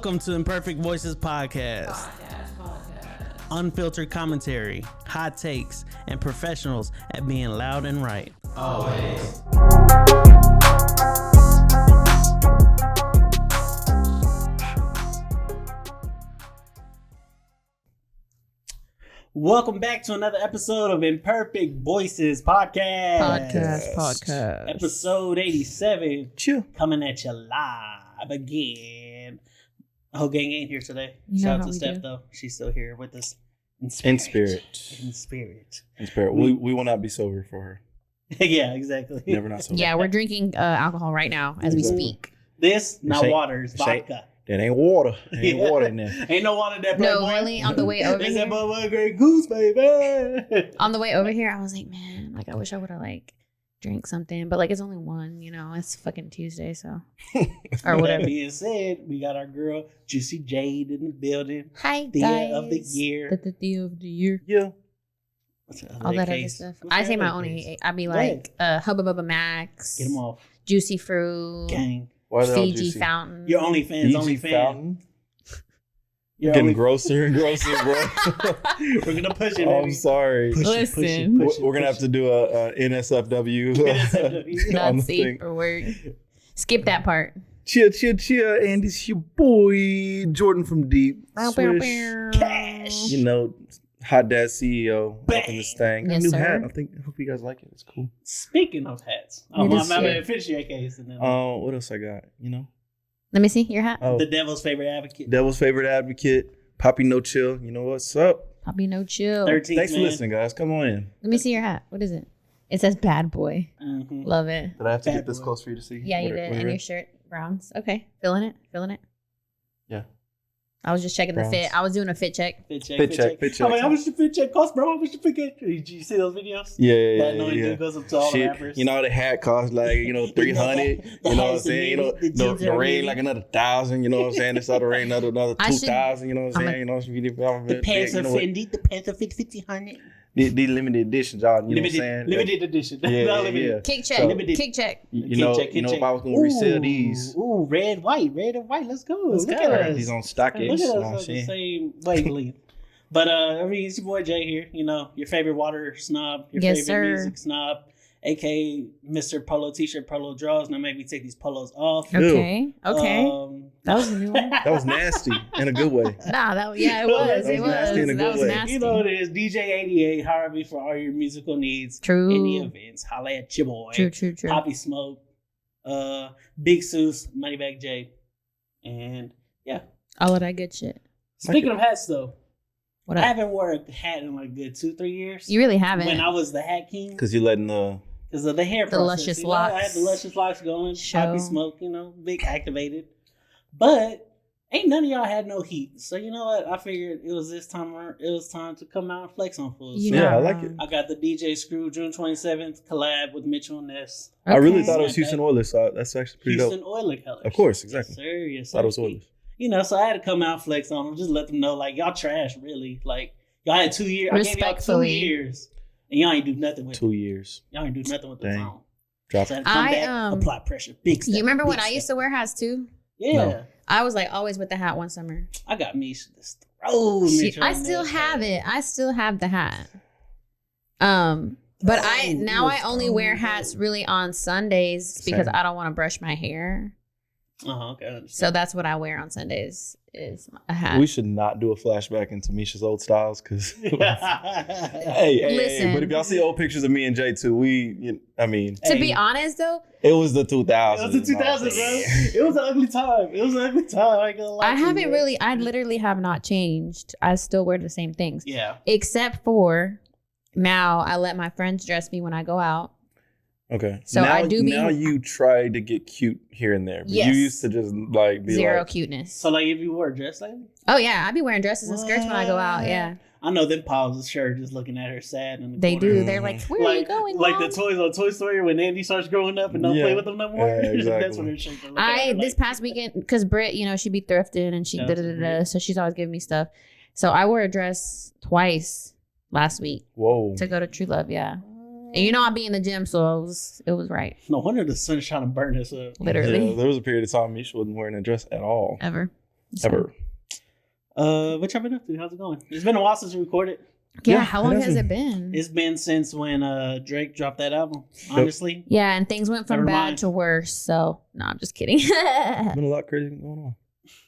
Welcome to Imperfect Voices Podcast. Unfiltered commentary, hot takes, and professionals at being loud and right. Always. Welcome back to another episode of Imperfect Voices Podcast. Episode 87. Chill. Coming at you live again. The whole gang ain't here today. Shout out to Steph, though. She's still here with us. In spirit. We will not be sober for her. Yeah, exactly. Never not sober. Yeah, we're drinking alcohol right now as we speak. This, not water, it's vodka. That ain't water. Ain't water in there. Ain't no water in that. No, really, on the way over it's here. It's that Great Goose, baby. On the way over here, I was like, man, like I wish I would have drank something, but it's only one, it's fucking Tuesday, so or whatever. That being said, we got our girl Juicy Jade in the building. Hi, Thea guys. of the year. The Thea of the year. Yeah. All that other stuff. I say my own. I'd be like Hubba Bubba Max. Get them off. Juicy Fruit. Gang. Fiji Fountain. Your only fan. You're getting grosser and grosser, bro. We're gonna push it. I'm sorry. Listen, we're gonna have to do a NSFW. Not safe for work. Skip that part. Cheer, and it's your boy Jordan from Deep. Cash. Hot Dad CEO up in this thing. Yes, New sir. hat. I hope you guys like it. It's cool. Speaking of hats, I'm gonna finish your case. And then what else I got? Let me see your hat. Oh, the Devil's Favorite Advocate. Devil's Favorite Advocate. Poppy No Chill. You know what's up? Poppy No Chill. 13th, Thanks for listening, guys. Come on in. Let me see your hat. What is it? It says Bad Boy. Mm-hmm. Love it. Did I have to Bad get this boy. close for you to see? Yeah, you did. And your shirt, browns. Okay. Feeling it? Yeah. I was just checking Browns. the fit. I was doing a fit check. Fit check. Fit I'm like, how much the fit check cost, bro? How much the fit check? Did you see those videos? Yeah. That annoying dude goes up to all the rappers. The hat costs $300. You know what I'm saying? The ring another $1,000. You know what I'm saying? This other ring another $2,000. You know what I'm saying? The pants are Fendi. The pants are $1,500. These limited editions, y'all. You know what I'm saying? Limited edition. Yeah. Kick check. So, Kick check. If I was gonna resell these. Ooh, red, white. Let's go. Look at us. These on StockX. Look at us on the same wavelength. But it's your boy Jay here. Your favorite water snob, your favorite music snob, aka Mr. Polo T-shirt, Polo draws. Now maybe take these polos off. Okay. That was a new one. That was nasty in a good way. It was. That was nasty in a good way. Nasty. You know what it is. DJ88, hire me for all your musical needs. True. Any events. Holla at your boy. True. Poppy Smoke. Big Seuss, Moneybag J. And yeah. All of that good shit. Speaking of hats though. What I up? haven't worn a hat in like good 2-3 years. You really haven't. When I was the hat king. Because you're letting the of the hair the process. luscious locks. I had the luscious locks going. Show. Poppy Smoke, big activated. But ain't none of y'all had no heat. So you know what? I figured it was time to come out and flex on fools. I like it. I got the DJ Screw June 27th collab with Mitchell Ness. Okay. I really thought it was Houston Oilers, so that's actually pretty Houston dope. Oilers colors. Of course, exactly. Yes, sir. Yes, sir. Thought it was Oilers. So I had to come out and flex on them, just let them know, y'all trash, really. Y'all had 2 years. I gave y'all 2 years. And y'all ain't do nothing with it. 2 years. Y'all ain't do nothing with the phone. Drop so I had to come back, apply pressure. Big step. You remember when I used to wear hats too? Yeah. No. I was always with the hat one summer. I got me this I still have it. I still have the hat. But I only wear hats really on Sundays because I don't want to brush my hair. Okay. So that's what I wear on Sundays is a hat. We should not do a flashback into Misha's old styles because Listen. But if y'all see old pictures of me and Jay too, to be honest though, it was the 2000s. It was the 2000s, bro. It was an ugly time. I ain't gonna lie. I literally have not changed. I still wear the same things. Yeah. Except for now I let my friends dress me when I go out. Okay. So now, I do now you try to get cute here and there. But you used to just be zero cuteness. So if you wore a dress lately? Oh yeah, I be wearing dresses and skirts when I go out. Yeah. I know them pals sure just looking at her sad in the They corner. do. They're like, where are you going, Like Mom? the toys on Toy Story when Andy starts growing up and don't play with them no more. Yeah, exactly. That's when they're shaking. This past weekend, because Britt, she be thrifting and she so she's always giving me stuff. So I wore a dress twice last week. Whoa. To go to True Love, yeah. And I be in the gym, so it was right. No wonder the sun's trying to burn us up. Literally. Yeah, there was a period of time Misha wasn't wearing a dress at all. Ever. Ever. What y'all been up to? How's it going? It's been a while since we recorded. Yeah, how long has it been? It's been since when Drake dropped that album, honestly. Yeah, and things went from bad to worse. So, no, I'm just kidding. Been a lot crazy going on.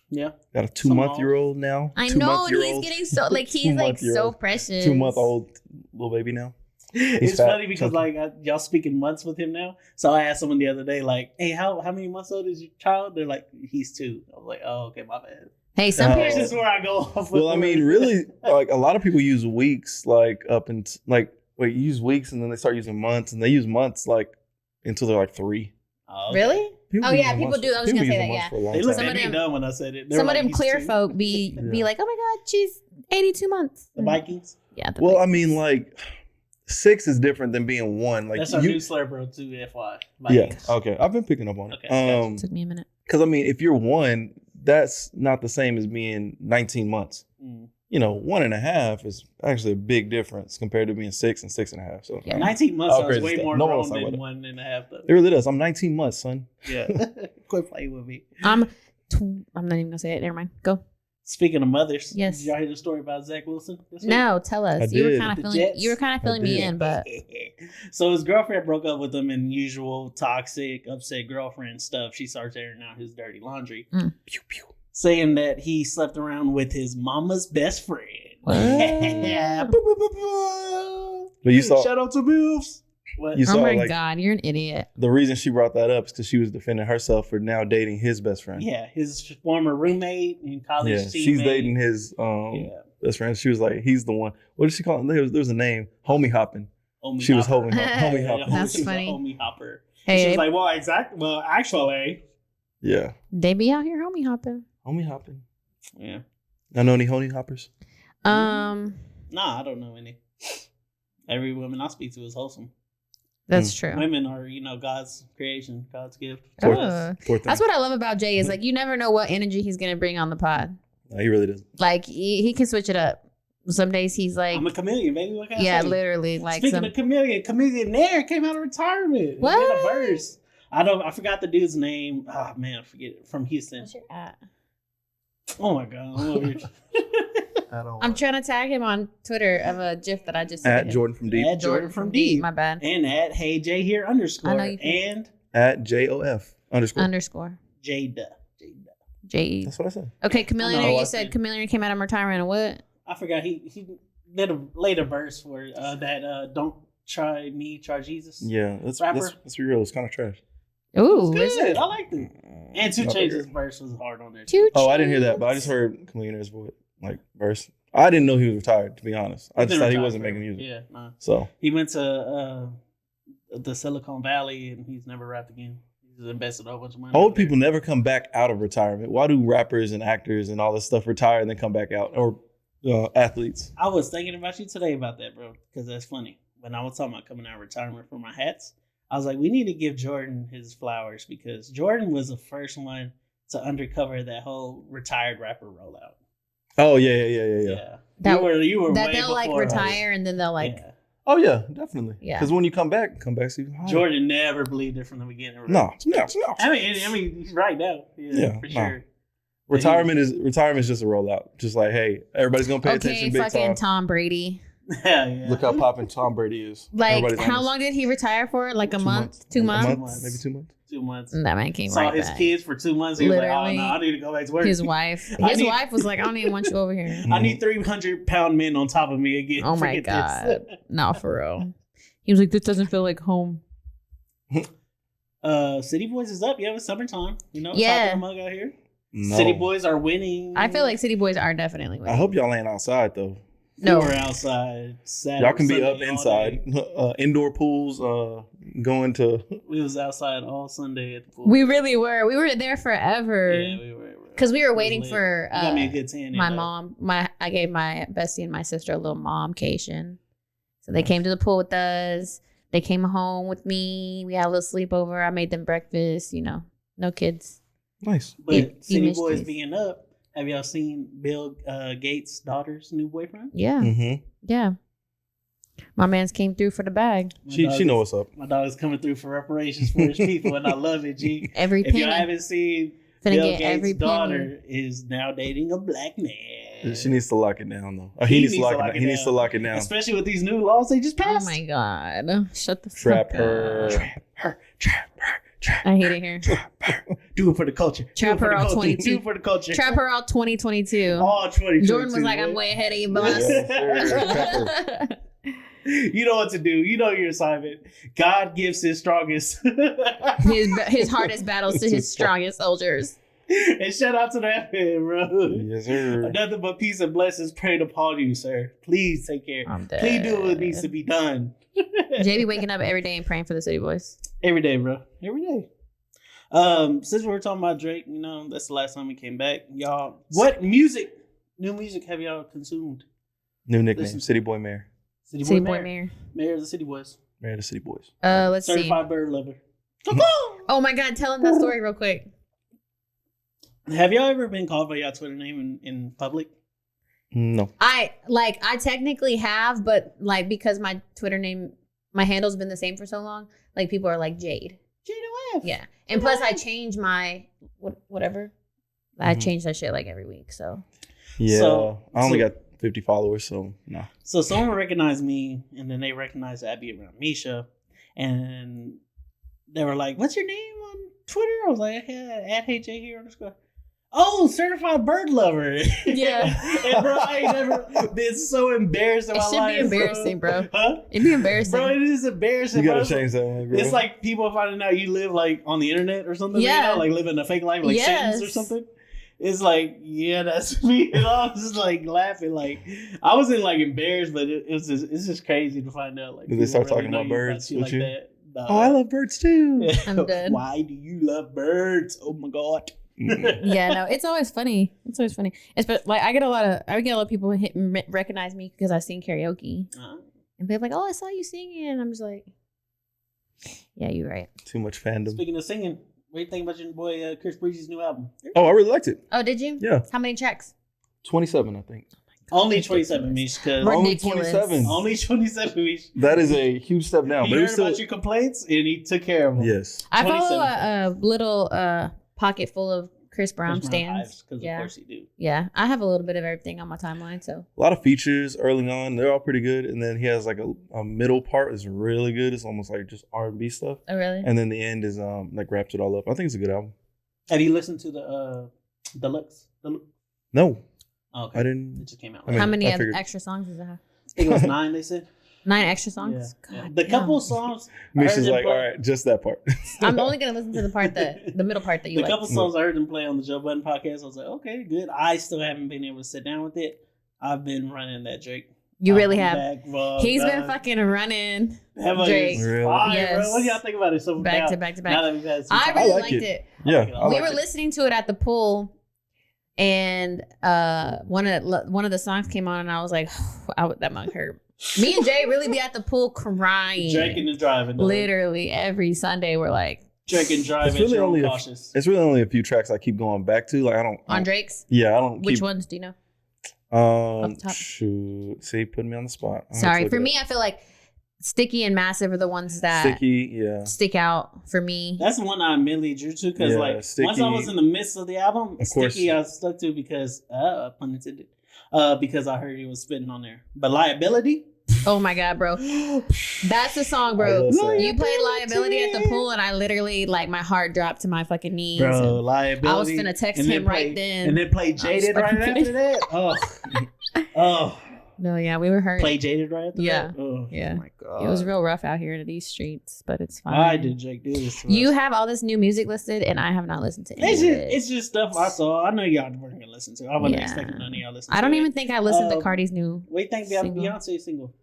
Yeah. Got a 2-month-year-old now. I know, and he's getting so, like, he's like so precious. 2-month-old little baby now. It's funny because like y'all speaking months with him now. So I asked someone the other day, like, "Hey, how many months old is your child?" They're like, "He's 2." I was like, "Oh, okay, my bad." Hey, some parents. This is where I go off. Well, I mean, really, like a lot of people use weeks, like use weeks, and then they start using months, and they use months like until they're like 3. Oh, okay. Really? People people do. I was gonna say that. Yeah. They looked at me dumb when I said it. Some of them clear folk be like, "Oh my God, she's 82 months." The Vikings. Yeah. Well, I mean, like 6 is different than being 1. Like that's our new slur, bro. Too. FY. Vikings. Yeah. Okay. I've been picking up on it. Okay. Took me a minute. Because I mean, if you're 1, that's not the same as being 19 months. Mm. 1.5 is actually a big difference compared to being 6 and 6.5. So 19 months sounds way more grown than 1.5. Though. It really does. I'm 19 months, son. Yeah. Quit playing with me. I'm not even gonna say it. Never mind. Go. Speaking of mothers, yes. Did y'all hear the story about Zack Wilson? No, tell us. You were kind of filling me in, but so his girlfriend broke up with him, and usual toxic, upset girlfriend stuff. She starts airing out his dirty laundry, pew, pew. Saying that he slept around with his mama's best friend. Yeah. But you saw. Shout out to Bills. What? Oh my God, you're an idiot. The reason she brought that up is because she was defending herself for now dating his best friend. Yeah, his former roommate in college. Yeah, she's dating his best friend. She was like, he's the one. What did she call him? There was a name. Homie hopping. She was homie hopping. That's funny. Homie hopper. Hey, she was like, well, actually. Yeah. They be out here homie hopping. Homie hopping. Yeah. I know any homie hoppers? Nah, I don't know any. Every woman I speak to is wholesome. That's true. Women are, God's creation, God's gift. That's what I love about Jay is like you never know what energy he's gonna bring on the pod. No, he really doesn't. Like he can switch it up. Some days he's like, I'm a chameleon, baby. What can I say? Literally. Like speaking of chameleonaire came out of retirement. What? He had a verse. I forgot the dude's name. Oh man, I forget it. From Houston. What's your at? Oh my God. I'm trying to tag him on Twitter of a GIF that I just at Jordan from Deep. At Jordan from Deep. My bad. And at Hey J here _ I know you can. and at JOF _. Jada. J. That's what I said. Okay, Chameleon. You said Chameleon came out of retirement and what? I forgot he did a later verse for that don't try me, try Jesus. Yeah, let's be real. It's kind of trash. Ooh, it was good. I liked it. And 2 Chainz's verse was hard on there. Oh, I didn't hear that, but I just heard Chameleon's voice, like verse. I didn't know he was retired, to be honest. I just thought he wasn't making music. Yeah, nah. So he went to the Silicon Valley and he's never rapped again. He's invested a whole bunch of money. Old people never come back out of retirement. Why do rappers and actors and all this stuff retire and then come back out? Or athletes? I was thinking about you today about that, bro, because that's funny. When I was talking about coming out of retirement for my hats, I was like, we need to give Jordan his flowers because Jordan was the first one to undercover that whole retired rapper rollout. Oh yeah. You were that way they'll like retire and then they'll like. Yeah. Oh yeah, definitely. Yeah. Because when you come back even higher. Jordan never believed it from the beginning. Right? No. I mean, he's right now. Yeah, for sure. Retirement is just a rollout. Just like, hey, everybody's gonna pay attention. Okay, fucking Tom Brady. Yeah. Look how popping Tom Brady is. Like, how long did he retire for? Like a month? 2 months? Maybe 2 months. 2 months. That man came Saw right his back. kids for 2 months. He Literally, was like, oh, no, I need to go back to work. His wife was like, I don't even want you over here. I need 300-pound men on top of me again. Oh my God. No, for real. He was like, this doesn't feel like home. City Boys is up. Yeah, it's summertime. Yeah. Top mug out here. No. City Boys are winning. I feel like City Boys are definitely winning. I hope y'all ain't outside though. No, we're outside. Saturday, y'all can be Sunday, up inside. Indoor pools. Going to. We was outside all Sunday at the pool. We really were. We were there forever. Yeah, we were. Because we were waiting for got me a good tan my mom. I gave my bestie and my sister a little momcation. So they came to the pool with us. They came home with me. We had a little sleepover. I made them breakfast. No kids. Nice. But City Boys being up. Have y'all seen Bill Gates' daughter's new boyfriend? Yeah. Mm-hmm. Yeah. My man's came through for the bag. She know what's up. My dog is coming through for reparations for his people, and I love it, G. Every if y'all haven't seen Finna Bill get Gates' every daughter penny. is now dating a black man. She needs to lock it down though. He needs to lock it down. He needs to lock it down. Especially with these new laws they just Oh passed. my god! Shut the Trap fuck her. up. Trap her. I hate it here. Trap her. Do it for the culture. Trap her all 22. Do it for the culture. Trap her all 2022. All 2022. Jordan was like, "I'm way ahead of you, boss." Yeah, You know what to do. You know your assignment. God gives his strongest. his hardest battles to his strongest soldiers. And shout out to that man, bro. Yes, sir. Nothing but peace and blessings prayed upon you, sir. Please take care. I'm dead. Please do what needs to be done. JB waking up every day and praying for the city boys. Every day, bro. Every day. Since we were talking about Drake, you know, that's the last time we came back. Y'all, what new music have y'all consumed? New nickname, City Boy Mayor. City boy mayor. Mayor of the City Boys. Mayor of the City Boys. Let's Certified see. bird lover. Oh my god, tell him that story real quick. Have y'all ever been called by y'all Twitter name in public? No. I technically have, but like because my Twitter name, my handle's been the same for so long, like people are like Jade. Jade. Yeah. And plus I change my whatever. I change that shit like every week, so. Yeah. I only got 50 followers, so no. So someone recognized me, and then they recognized Abby around Misha, and they were like, "What's your name on Twitter?" I was like, "At HJ here _." Oh, certified bird lover. Yeah. And bro, I ain't never been so embarrassed in my life. It should be embarrassing, bro. Huh? It'd be embarrassing. Bro, it is embarrassing. You gotta bro. change that one, bro. It's like people finding out you live like on the internet or something. Yeah. You know, like living a fake life, like Sims or something. It's like, yeah, that's me. And I was just like laughing. Like I wasn't like embarrassed, but it's just crazy to find out. Like, did they start really talking know about you birds with like you? that. Nah. Oh, I love birds too. I'm dead. Why do you love birds? Oh my god. Yeah, no, it's always funny. It's always funny. Like I get a lot of people recognize me because I sing karaoke, and they're like, "Oh, I saw you singing," and I'm just like, "Yeah, you're right." Too much fandom. Speaking of singing, what do you think about your boy Chris Breezy's new album? Oh, I really liked it. Oh, did you? Yeah. How many tracks? 27, I think. Only 27, Mish. Only 27. Only 27, Mish. That is a huge step down. He But heard still... about your complaints and he took care of them. Yes. I follow a little pocket full of Chris Brown stands. Because of course you do. Yeah, I have a little bit of everything on my timeline. So a lot of features early on. They're all pretty good. And then he has like a middle part is really good. It's almost like just R&B stuff. Oh, really? And then the end is like wraps it all up. I think it's a good album. Have you listened to the Deluxe? No. Oh, okay. I didn't. It just came out. I mean, how many I figured- extra songs does it have? I think it was 9, they said. 9 extra songs? Yeah. God The damn. couple songs. Misha's like, all right, just that part. I'm only going to listen to the part the middle part that you The like. couple songs I heard them play on the Joe Budden podcast, I was like, okay, good. I still haven't been able to sit down with it. I've been running that Drake. You really have. Backlog, He's been fucking running Drake. Really? Fire, Yes. bro. What do y'all think about it? So Back now, to back to back. Now that we've had some I time. really like liked it. Yeah. I We like were it. listening to it at the pool, and one of the songs came on, and I was like, that mug hurt. Me and Jay really be at the pool crying. Drinking and driving. Literally every Sunday, we're like Drinking, driving, It's really only cautious. it's really only a few tracks I keep going back to. Like I don't on Drake's. Yeah, I don't. Which ones do you know? Off the top? Shoot. See, putting me on the spot. I'll have to Sorry, look for it me, up. I feel like Sticky and Massive are the ones that Sticky, yeah. stick out for me. That's the one I immediately drew to because, Yeah, like, once Sticky- I was in the midst of the album, Of course. Sticky I stuck to because, pun intended, because I heard he was spitting on there. But Liability, Oh my god, bro, that's the song, I bro. love that. You played Liability at the pool, and I literally like my heart dropped to my fucking knees. bro, and Liability. I was finna text and him then right then. and then play Jaded right fucking after that. Oh, oh, No, yeah, we were hurt. play Jaded right after Yeah. that. Oh, Yeah. oh my god, It was real rough out here in these streets, but it's fine. Why did Jake do this? To You us? have all this new music listed, and I have not listened to any It's of just, it. it's just stuff I saw. I know y'all weren't gonna listen to. I wasn't Yeah. expecting none of y'all listen. I don't to even it. think I listened to Um, Cardi's new. What do you think about single. Beyonce's single?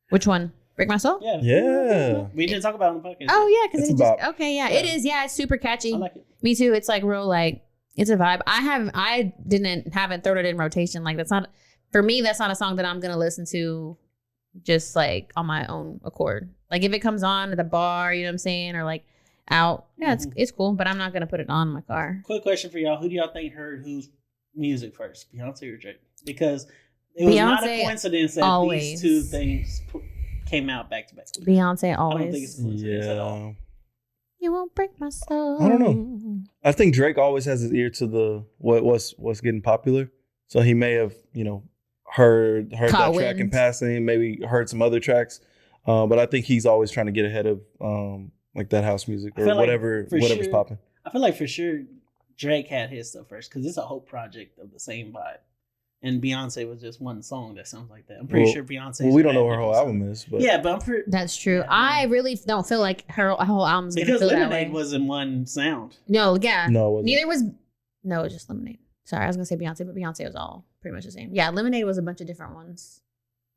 Which one? Break My Soul? Yeah, Yeah. We didn't talk about it on the podcast. Oh yeah, because It's it a just bop. okay. Yeah, Yeah. it is. Yeah, it's super catchy. I like it. Me too. It's like real like it's a vibe. I haven't thrown it in rotation. Like that's not for me. That's not a song that I'm gonna listen to just like on my own accord. Like if it comes on at the bar, you know what I'm saying, or like out. Yeah, it's cool, but I'm not gonna put it on in my car. Quick question for y'all: who do y'all think heard whose music first, Beyonce or Drake? Because it was not a Beyonce coincidence that always. these two things came out back to back. Beyonce I don't think it's always. a coincidence at all. Yeah. You won't break my soul. I don't know. I think Drake always has his ear to the what's getting popular. So he may have, heard that track in passing, maybe heard some other tracks. But I think he's always trying to get ahead of like that house music or whatever's popping. I feel like for sure Drake had his stuff first because it's a whole project of the same vibe. And Beyonce was just one song that sounds like that. I'm pretty sure Beyonce. Well, we don't know what her whole album is, but yeah, but I'm pretty. That's true. Yeah, I really don't feel like her whole album's gonna feel Lemonade that way. wasn't one sound. No, yeah, no, it wasn't. Neither was. No, it was just Lemonade. Sorry, I was gonna say Beyonce, but Beyonce was all pretty much the same. Yeah, Lemonade was a bunch of different ones.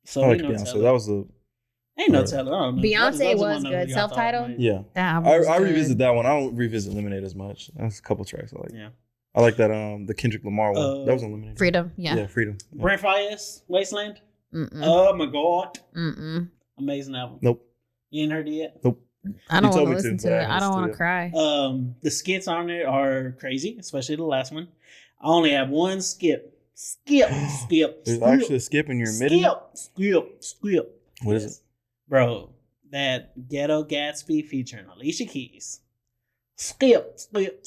So I like Beyonce. That was the. Ain't no telling. I don't know. Beyonce was good. Self-titled. Yeah, I revisit that one. I don't revisit Lemonade as much. That's a couple tracks I like. Yeah. I like that the Kendrick Lamar one. That was Lemonade. Freedom, yeah, Freedom. Yeah. Brent Faiyaz, Wasteland. Mm-mm. Oh my god. Mm-mm. Amazing album. Nope. You ain't heard it yet? Nope. I don't want to listen to it. I don't want to cry. The skits on it are crazy, especially the last one. I only have one skip. Skip. There's actually a skip in your middle. Skip. What is it? Bro, that Ghetto Gatsby featuring Alicia Keys. Skip. It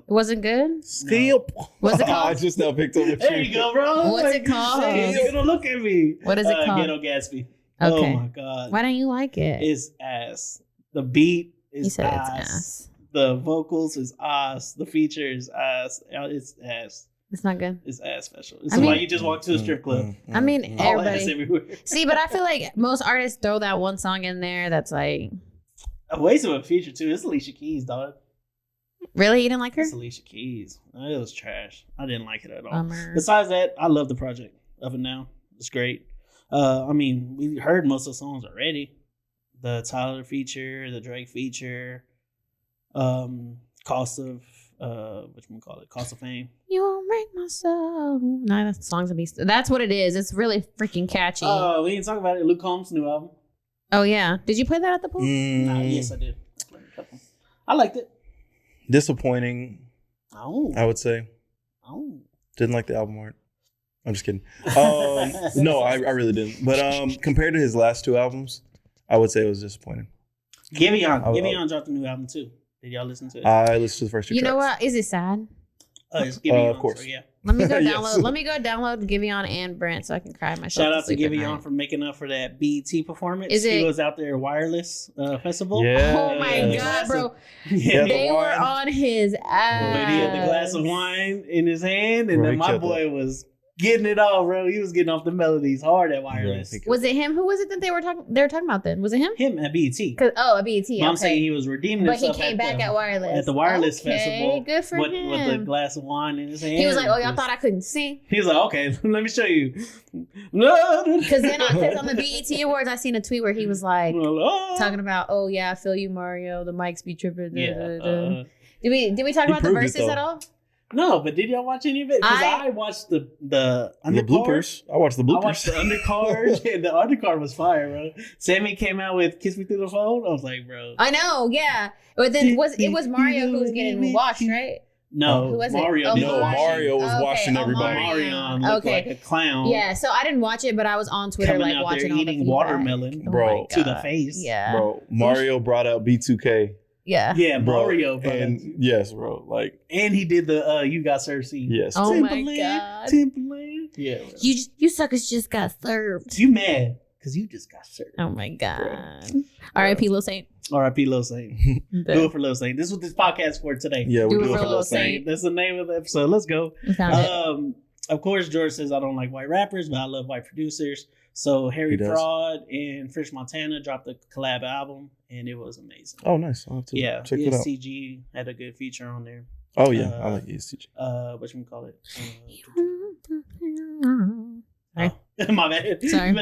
wasn't good? Skip. No. What's it called? I just now picked up the There you go, bro. What's it called? You're gonna look at me. What is it called? Ghetto Gatsby. Okay. Oh my god. Why don't you like it? It's ass. The beat is you said ass. It's ass. The vocals is ass. The feature is ass. It's ass. It's not good. It's ass special. It's like you just walk to a strip club. I mean, everybody. Everywhere. See, but I feel like most artists throw that one song in there that's like a waste of a feature too. It's Alicia Keys, dog. Really? You didn't like her? It's Alicia Keys. It was trash. I didn't like it at all. Besides that, I love the project of it now. It's great. I mean, we heard most of the songs already. The Tyler feature, the Drake feature, Cost of Fame. You won't break my soul. No, that song's a beast. That's what it is. It's really freaking catchy. Oh, we didn't talk about it. Luke Combs' new album. Oh yeah. Did you play that at the pool? Nah, yes, I did. I liked it. Disappointing. Oh. I would say. Oh. Didn't like the album art. I'm just kidding. No, I really didn't. But compared to his last two albums, I would say it was disappointing. Giveon dropped a new album too. Did y'all listen to it? I listened to the first two tracks. You know what? Is it sad? It's Giveon, of course. So yeah. Let me go download. Yes. Let me go download Giveon and Brent so I can cry myself. Shout out to Giveon for making up for that BET performance. He was out there wireless festival. Yeah. Oh my god, bro! Yeah, they were on his ass. When he had the glass of wine in his hand, and then my boy was getting it all, bro. He was getting off the melodies hard at wireless. Yeah, was it him? Who was it that they were talking about then? Was it him? Him at BET. At BET. I'm saying he was redeeming himself. But he came back at wireless. At the wireless festival. Good for him. With the glass of wine in his hand. He was like, "Oh, y'all thought I couldn't sing?" He was like, "Okay, let me show you." No, because on the BET Awards, I seen a tweet where he was like talking about, "Oh yeah, I feel you, Mario. The mics be tripping." Yeah. Did we talk about the verses at all? No, but did y'all watch any of it? Because I watched the bloopers. I watched the bloopers. I watched the undercard, and the undercard was fire, bro. Sammy came out with "Kiss Me Through the Phone." I was like, bro. I know, yeah. But then it was Mario who was getting washed, right? No, who was Mario. It? No, Mario was washing everybody. Mario looked like a clown. Yeah, so I didn't watch it, but I was on Twitter coming like out watching there all the eating watermelon, bro, to the face. Yeah, bro. Mario brought out B2K. Yeah, bro, Mario, and yes, bro, like, and he did the "You Got Served" scene. Yes, oh Timberland, my god, Timberland. Yeah, bro. you suckers just got served. You mad because you just got served. Oh my god. R.I.P. Lil Saint. R.I.P. Lil Saint. Do it for Lil Saint. This is what this podcast for today. Yeah, we do it for Lil Saint. That's the name of the episode. Let's go. Found of course, George says I don't like white rappers, but I love white producers. So Harry Fraud and Fresh Montana dropped a collab album, and it was amazing. Oh, nice. I'll have to check it out. ESTG had a good feature on there. Oh yeah, I like ESTG. Whatchamacallit? Sorry. My bad. Sorry.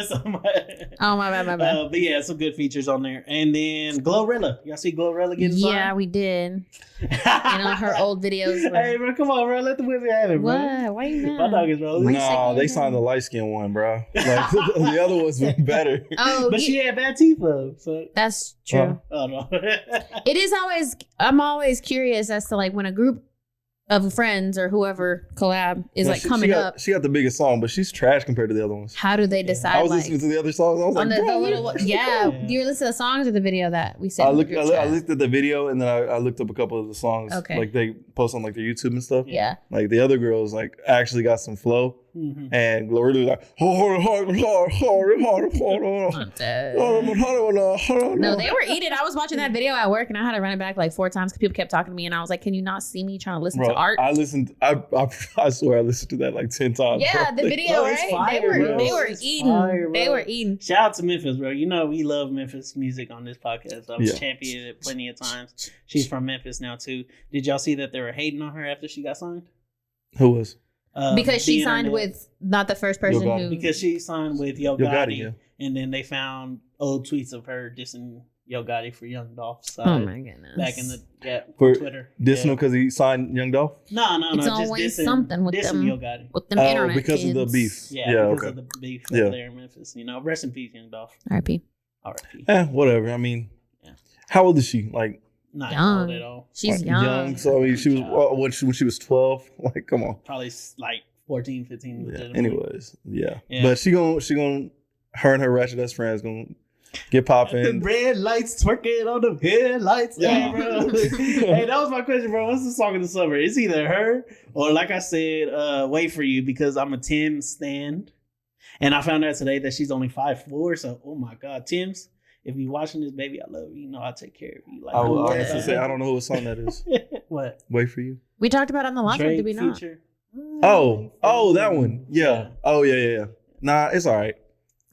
Oh, my bad. But yeah, some good features on there. And then Glorilla. Y'all see Glorilla getting signed? Yeah, we did. And on her old videos. Hey, bro, come on, bro. Let the women have it, bro. What? Why you mad? My dog is bro. No, they signed the light skin one, bro. Like, the other ones were better. Oh, but she had bad teeth, though. So. That's true. Oh, no. It is always, I'm always curious as to like when a group of Friends or whoever collab is coming up. She got the biggest song, but she's trash compared to the other ones. How do they decide? I was listening to the other songs. I was like, bro, do you listen to the songs or the video that we said? I looked at the video and then I looked up a couple of the songs. Okay. Like they post on like their YouTube and stuff. Yeah. Like the other girls like actually got some flow. Mm-hmm. And Glorilla was like, no, they were eating. I was watching that video at work and I had to run it back like 4 times because people kept talking to me and I was like, can you not see me trying to listen to art? I swear I listened to that like 10 times. Yeah, bro. The video, right? Fire, they were eating. Fire, they were eating. Shout out to Memphis, bro. You know we love Memphis music on this podcast. I was championed it plenty of times. She's from Memphis now too. Did y'all see that they were hating on her after she got signed? Who was? Because she signed with not the first person who. Because she signed with Yo Gotti, and then they found old tweets of her dissing Yo Gotti for Young Dolph. So oh my goodness! Back in the for Twitter, dissing him because he signed Young Dolph. No, it's always just dissing, something with them Yo Gotti. With them internet because kids. of the beef. Yeah, because of the beef there in Memphis. You know, rest in peace, Young Dolph. R.I.P. Whatever. I mean, how old is she? Like. Not young. Old at all. She's young. So I mean, she was when she was 12. Like, come on. Probably like 14, 15. Yeah. Anyways, but she gonna her and her ratchet ass friends gonna get popping. The red lights twerking on the headlights. Yeah, bro. Hey, that was my question, bro. What's the song of the summer? It's either her or, like I said, "Wait for You," because I'm a Tim stan, and I found out today that she's only 5'4". So, oh my God, Tim's. If you watching this, baby, I love you. You know I'll take care of you. Like, I honestly say I don't know what song that is. What? Wait for You. We talked about it on the last one, did we not? Feature. Oh, that one. Yeah. Oh, yeah. Nah, it's all right.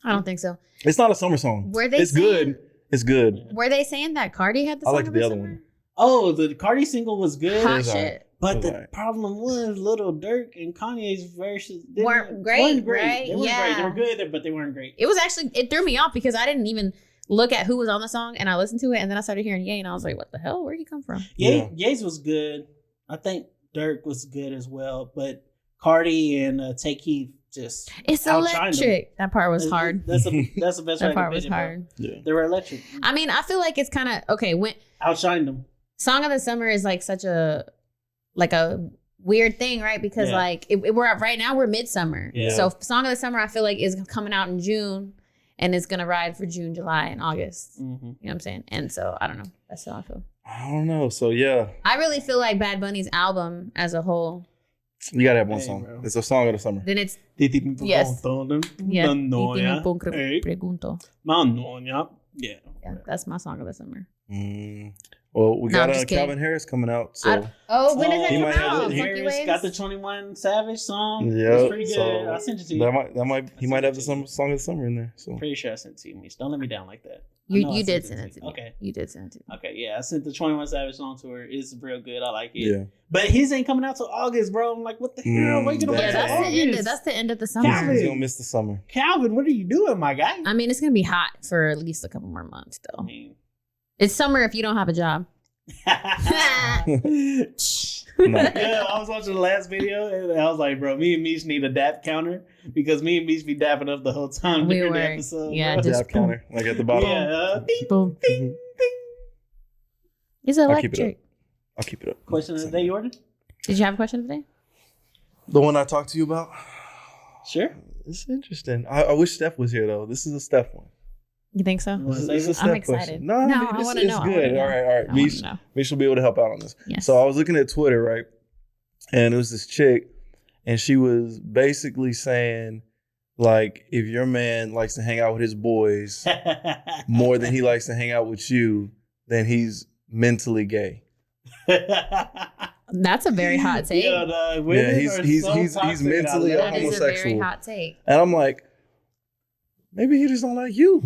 I don't think so. It's not a summer song. It's good. It's good. Were they saying that Cardi had the song? I like the other one. Oh, the Cardi single was good. Hot shit. But the problem was Lil Durk and Kanye's verses weren't great. Right? They weren't great. They were good, but they weren't great. It threw me off because I didn't even look at who was on the song and I listened to it and then I started hearing Ye and I was like, what the hell? Where'd he come from? Ye's was good. I think Durk was good as well, but Cardi and Take Heath just it's electric. That part was hard. That's the best way that part was hard. Yeah. They were electric. I mean, I feel like it's kind of okay. When outshined them. Song of the Summer is like such a weird thing, right? Because like we're right now we're midsummer. Yeah. So Song of the Summer I feel like is coming out in June. And it's going to ride for June, July, and August. Mm-hmm. You know what I'm saying? And so, I don't know. That's how I feel. I don't know. So, yeah. I really feel like Bad Bunny's album as a whole. You got to have one song. Bro. It's a song of the summer. Then it's... Yes. Yeah. Yeah, that's my song of the summer. Well, we got Calvin Harris coming out. So. When is that coming out? Harris got the 21 Savage song. Yeah, it's pretty good. So I sent it to you. He might have the song of the summer in there. So pretty sure I sent it to you. Don't let me down like that. You did send it to me. Okay, you did send it to me. Okay, yeah, I sent the 21 Savage song to her. It's real good. I like it. Yeah, but his ain't coming out till August, bro. I'm like, what the hell? Wait till that's the end of the summer. Calvin, he's gonna miss the summer. Calvin, what are you doing, my guy? I mean, it's gonna be hot for at least a couple more months, though. It's summer if you don't have a job. Yeah, I was watching the last video and I was like, bro, me and Mish need a dap counter because me and Mish be dapping up the whole time during the episode. Yeah, bro. just dap counter, like at the bottom. Yeah, boom, ding, ding. It's electric. I'll keep it up. Question of the day, Jordan? Did you have a question of the day? The one I talked to you about? Sure. It's interesting. I wish Steph was here though. This is a Steph one. You think so? I'm excited. Question. No, I want to know. It's good. All right. Mish will be able to help out on this. Yes. So I was looking at Twitter, right? And it was this chick, and she was basically saying, like, if your man likes to hang out with his boys more than he likes to hang out with you, then he's mentally gay. That's a very hot take. He's mentally that homosexual. Is a very hot take. And I'm like, maybe he just don't like you.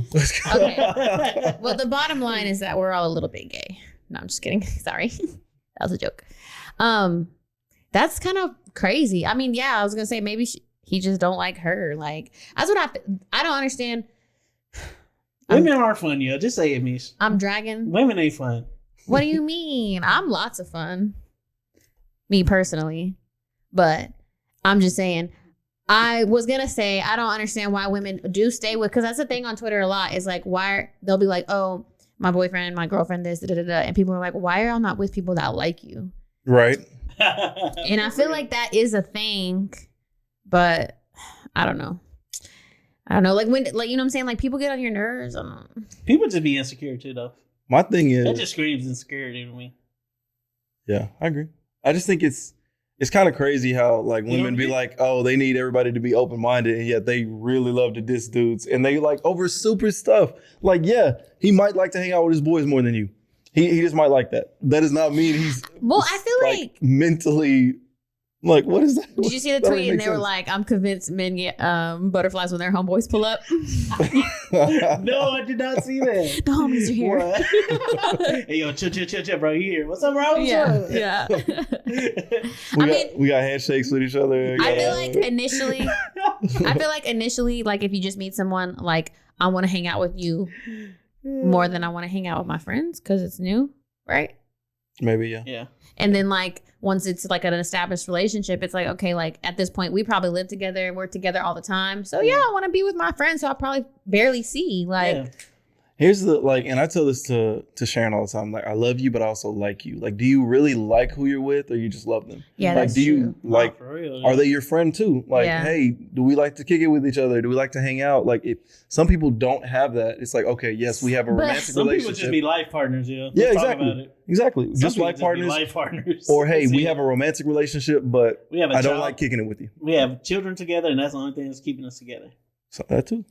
Okay. Well, the bottom line is that we're all a little bit gay. No, I'm just kidding. Sorry. That was a joke. That's kind of crazy. I mean, yeah, I was going to say maybe he just don't like her. Like, that's what I don't understand. Women are fun, yo. Just say it, Mish. I'm dragging. Women ain't fun. What do you mean? I'm lots of fun. Me personally. But I'm just saying, I was going to say, I don't understand why women do stay with, because that's the thing on Twitter a lot is like, they'll be like, oh, my boyfriend, my girlfriend, this, da, da, da, and people are like, why are y'all not with people that like you? Right. And I feel like that is a thing, but I don't know. Like when, like, you know what I'm saying? Like people get on your nerves. I don't know. People just be insecure too, though. My thing is that just screams insecurity to me. Yeah, I agree. I just think it's kind of crazy how like women be like, oh, they need everybody to be open minded, and yet they really love to diss dudes, and they like over super stuff. Like, yeah, he might like to hang out with his boys more than you. He just might like that. That does not mean he's I feel like mentally. Like, what is that? Did you see the tweet? And they were like, I'm convinced men get butterflies when their homeboys pull up. No, I did not see that. The homies are here. Hey, yo, chill, bro. You here? What's up, bro? Yeah. We got handshakes with each other. I feel like initially, like if you just meet someone, like I want to hang out with you more than I want to hang out with my friends because it's new, right? Maybe, yeah. Yeah. And then like once it's like an established relationship, it's like, okay, like at this point we probably live together, we're together all the time. So yeah, I want to be with my friends who I probably barely see. Like here's the and I tell this to Sharon all the time, like I love you, but I also like you. Like, do you really like who you're with or you just love them? Yeah, like that's do you true. like for real, are they your friend too? Like, hey, do we like to kick it with each other? Do we like to hang out? Like if some people don't have that, it's like, okay, yes, we have a romantic some relationship. People just be life partners, yeah, exactly. Exactly. Just life partners. Or hey, we have a romantic relationship, but I don't like kicking it with you. We have children together, and that's the only thing that's keeping us together. So that too.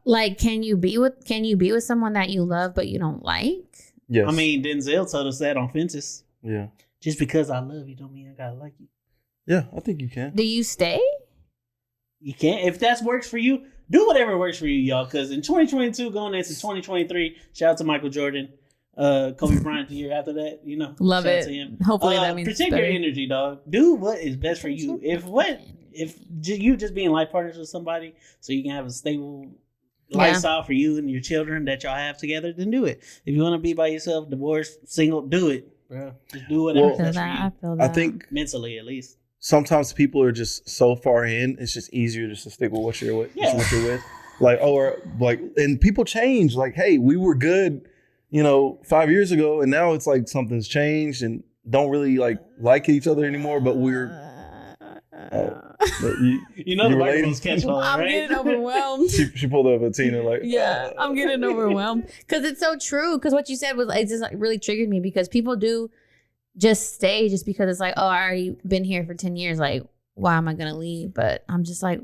Like, can you be with someone that you love but you don't like? Yes. I mean, Denzel told us that on Fences. Yeah. Just because I love you don't mean I gotta like you. Yeah, I think you can. Do you stay? You can. If that works for you, do whatever works for you, y'all. Because in 2022, going into 2023, shout out to Michael Jordan. Kobe Bryant the year after that, you know. Love shout it. out to him. Hopefully that means protect your energy, dog. Do what is best for you. If you just being life partners with somebody so you can have a stable lifestyle for you and your children that y'all have together, then do it. If you want to be by yourself, divorced, single, do it, bro. Just do whatever. I feel that. I think mentally, at least. Sometimes people are just so far in, it's just easier just to stick with what you're with. Yeah. What you're with. Like, or like, and people change. Like, hey, we were good, 5 years ago, and now it's like something's changed and don't really like each other anymore, but we're. The microphone's catching on, right? I'm getting overwhelmed. She pulled up a Tina I'm getting overwhelmed because it's so true. Because what you said was it just really triggered me because people do just stay just because it's like, oh, I already been here for 10 years. Like, why am I gonna leave? But I'm just like,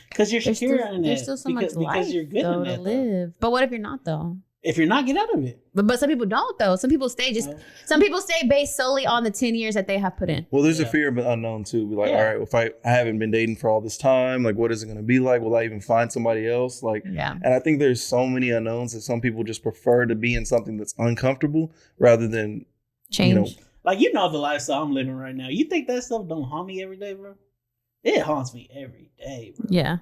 because you're secure in it. There's still so much life because you're good in to it, live. But what if you're not though? If you're not, get out of it. But some people don't though. Some people stay some people stay based solely on the 10 years that they have put in. Well, there's a fear of the unknown too. Be like, all right, if I haven't been dating for all this time, like what is it going to be like? Will I even find somebody else? Like, and I think there's so many unknowns that some people just prefer to be in something that's uncomfortable rather than change. Like, the lifestyle I'm living right now. You think that stuff don't haunt me every day, bro? It haunts me every day, bro. Yeah.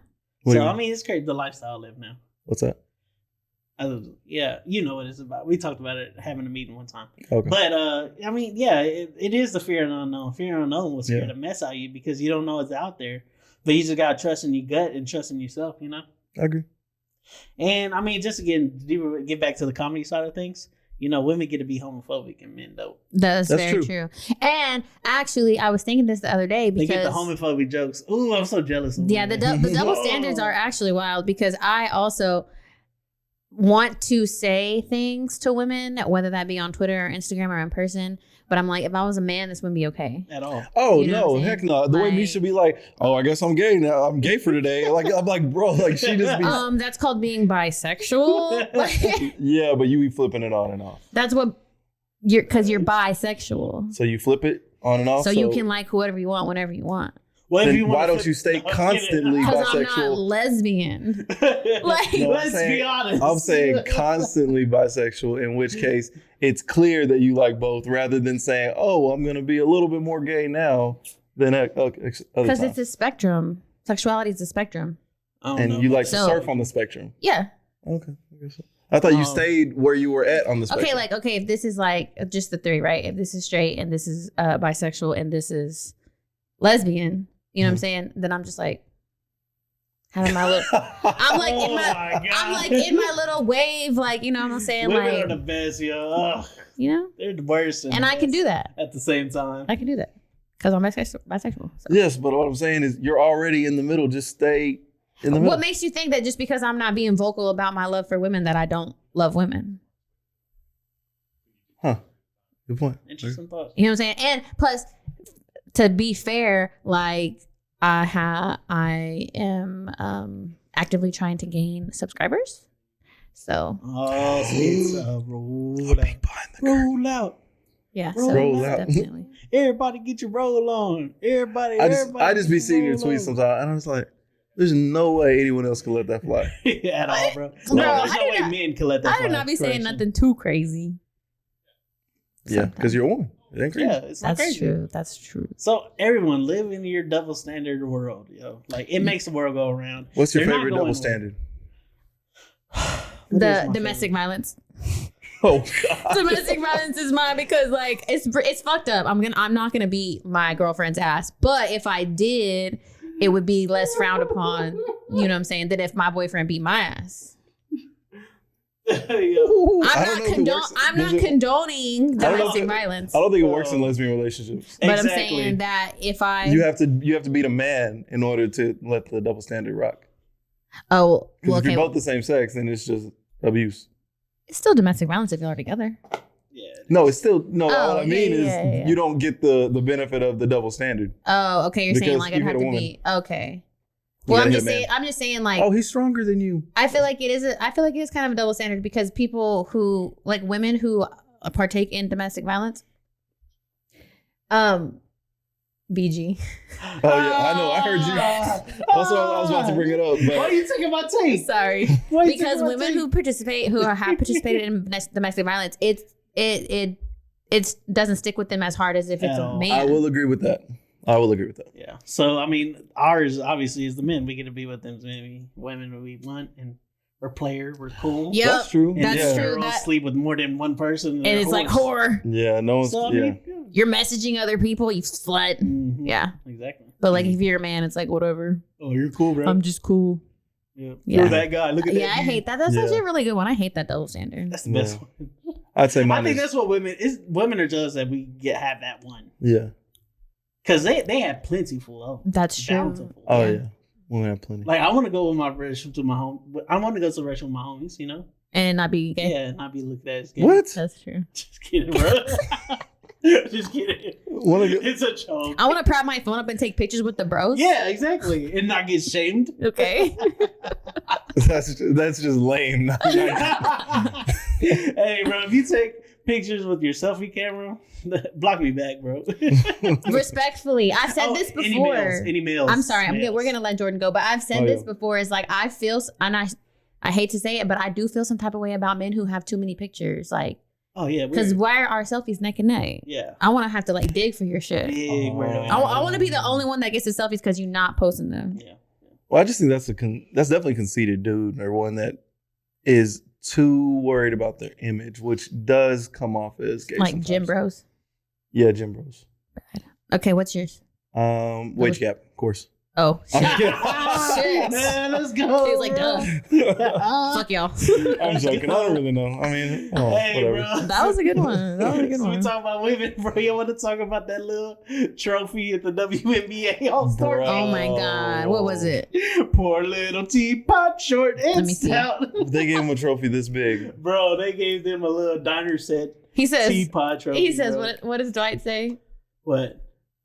So, I mean, it's crazy the lifestyle I live now. What's that? Yeah, you know what it's about. We talked about it having a meeting one time. Okay. But, I mean, yeah, it is the fear of the unknown. Fear of the unknown will scare the mess out of you because you don't know what's out there. But you just got to trust in your gut and trust in yourself, I agree. And, I mean, just again, get back to the comedy side of things. Women get to be homophobic and men don't. That's very true. And actually, I was thinking this the other day because they get the homophobic jokes. Ooh, I'm so jealous of the double standards are actually wild because I also want to say things to women, whether that be on Twitter or Instagram or in person. But I'm like, if I was a man, this wouldn't be okay. At all. Oh, no, heck no. The way me should be like, oh, I guess I'm gay now. I'm gay for today. Like, I'm like, bro, like she just be. That's called being bisexual. Yeah, but you be flipping it on and off. That's what because you're bisexual. So you flip it on and off? So you can like whoever you want, whenever you want. Then why don't you stay constantly bisexual? Because I'm not lesbian. Let's be honest. I'm saying constantly bisexual, in which case it's clear that you like both rather than saying, oh, I'm going to be a little bit more gay now than other times. Because it's a spectrum. Sexuality is a spectrum. And you like to surf on the spectrum. Yeah. Okay. I thought you stayed where you were at on the spectrum. Okay, if this is like just the three, right? If this is straight and this is bisexual and this is lesbian, you know what I'm saying? Then I'm just like, having my little. I'm like in my little wave, like, you know what I'm saying? Women like are the best, yo. Ugh. You know, they're the worst, and I can do that at the same time. I can do that because I'm bisexual. So. Yes, but what I'm saying is you're already in the middle. Just stay in the middle. What makes you think that just because I'm not being vocal about my love for women that I don't love women? Huh. Good point. Interesting thought. You know what I'm saying? And plus, to be fair, like I am actively trying to gain subscribers. So roll out. Yeah, roll out. Definitely. Everybody get your roll on. Everybody. I just be seeing your tweets sometimes, and I was like, "There's no way anyone else can let that fly." At all, bro. Bro, There's no way men can let that fly. I did not be saying nothing too crazy. Yeah, because you're a woman. It ain't crazy. Yeah, it's not crazy. True. That's true. So everyone live in your double standard world, yo. Like it makes the world go around. What's your favorite double standard? The domestic violence. Oh God. Domestic violence is mine because like it's fucked up. I'm not gonna beat my girlfriend's ass, but if I did, it would be less frowned upon. You know what I'm saying? Than if my boyfriend beat my ass. I'm not condoning domestic violence. I don't think it works in lesbian relationships. But I'm saying that if you have to beat a man in order to let the double standard rock. Oh, well, if you're both the same sex, then it's just abuse. It's still domestic violence if you're together. Yeah. No, it's still what I mean is you don't get the benefit of the double standard. Oh, okay. You're saying like it have to be okay. Well, I'm just saying like, oh, he's stronger than you. I feel like it is kind of a double standard because people who like women who partake in domestic violence, BG. Oh yeah, I know. I heard you. Also, I was about to bring it up. But why are you taking my take? Sorry, because women who have participated in domestic violence, it doesn't stick with them as hard as if it's a man. I will agree with that. Yeah. So I mean, ours obviously is the men. We get to be with them. Maybe women we want, and we're player. We're cool. Yeah, that's true. That's true. Girls sleep with more than one person, and it's like horror. Yeah, no one's. You're messaging other people. You slut. Mm-hmm. Yeah, exactly. But like, if you're a man, it's like whatever. Oh, you're cool, bro. I'm just cool. Yeah. You're that guy. Look at that. Yeah, I hate that. That's actually a really good one. I hate that double standard. That's the best one. I'd say mine. I think that's what women are jealous that we have that one. Yeah. Because they have plentiful of them. That's true. Bountiful. Oh yeah, women have plenty. Like I want to go with my relationship to my home. I want to go to a restaurant with my homies, you know, and not be gay. Yeah, not be looked at as gay. What? That's true. Just kidding, bro. Just kidding. It's a joke. I want to prop my phone up and take pictures with the bros. Yeah, exactly, and not get shamed. Okay. That's just lame. Hey, bro, if you take pictures with your selfie camera, block me back, bro. Respectfully, I've said this before. Any males? I'm sorry. We're gonna let Jordan go, but I've said this before. It's like I feel, and I hate to say it, but I do feel some type of way about men who have too many pictures. Like, oh yeah, because why are our selfies neck and neck? Yeah, I want to have to like dig for your shit. I want to be the only one that gets the selfies because you're not posting them. Yeah. Well, I just think that's definitely a conceited dude or one that is too worried about their image, which does come off as gay. Like sometimes. gym bros. Yeah, gym bros. Bad. Okay, what's yours? Wage gap, of course. Oh, shit. Shit. Man, let's go. He was like, duh. Fuck y'all. I'm joking. I don't really know. I mean, whatever. Bro. That was a good one. We talk about women, bro. You want to talk about that little trophy at the WNBA All-Star? Oh my God. What was it? Poor little teapot, short and stout. They gave him a trophy this big. Bro, they gave them a little diner set. He says, teapot trophy. He says, what does Dwight say? What?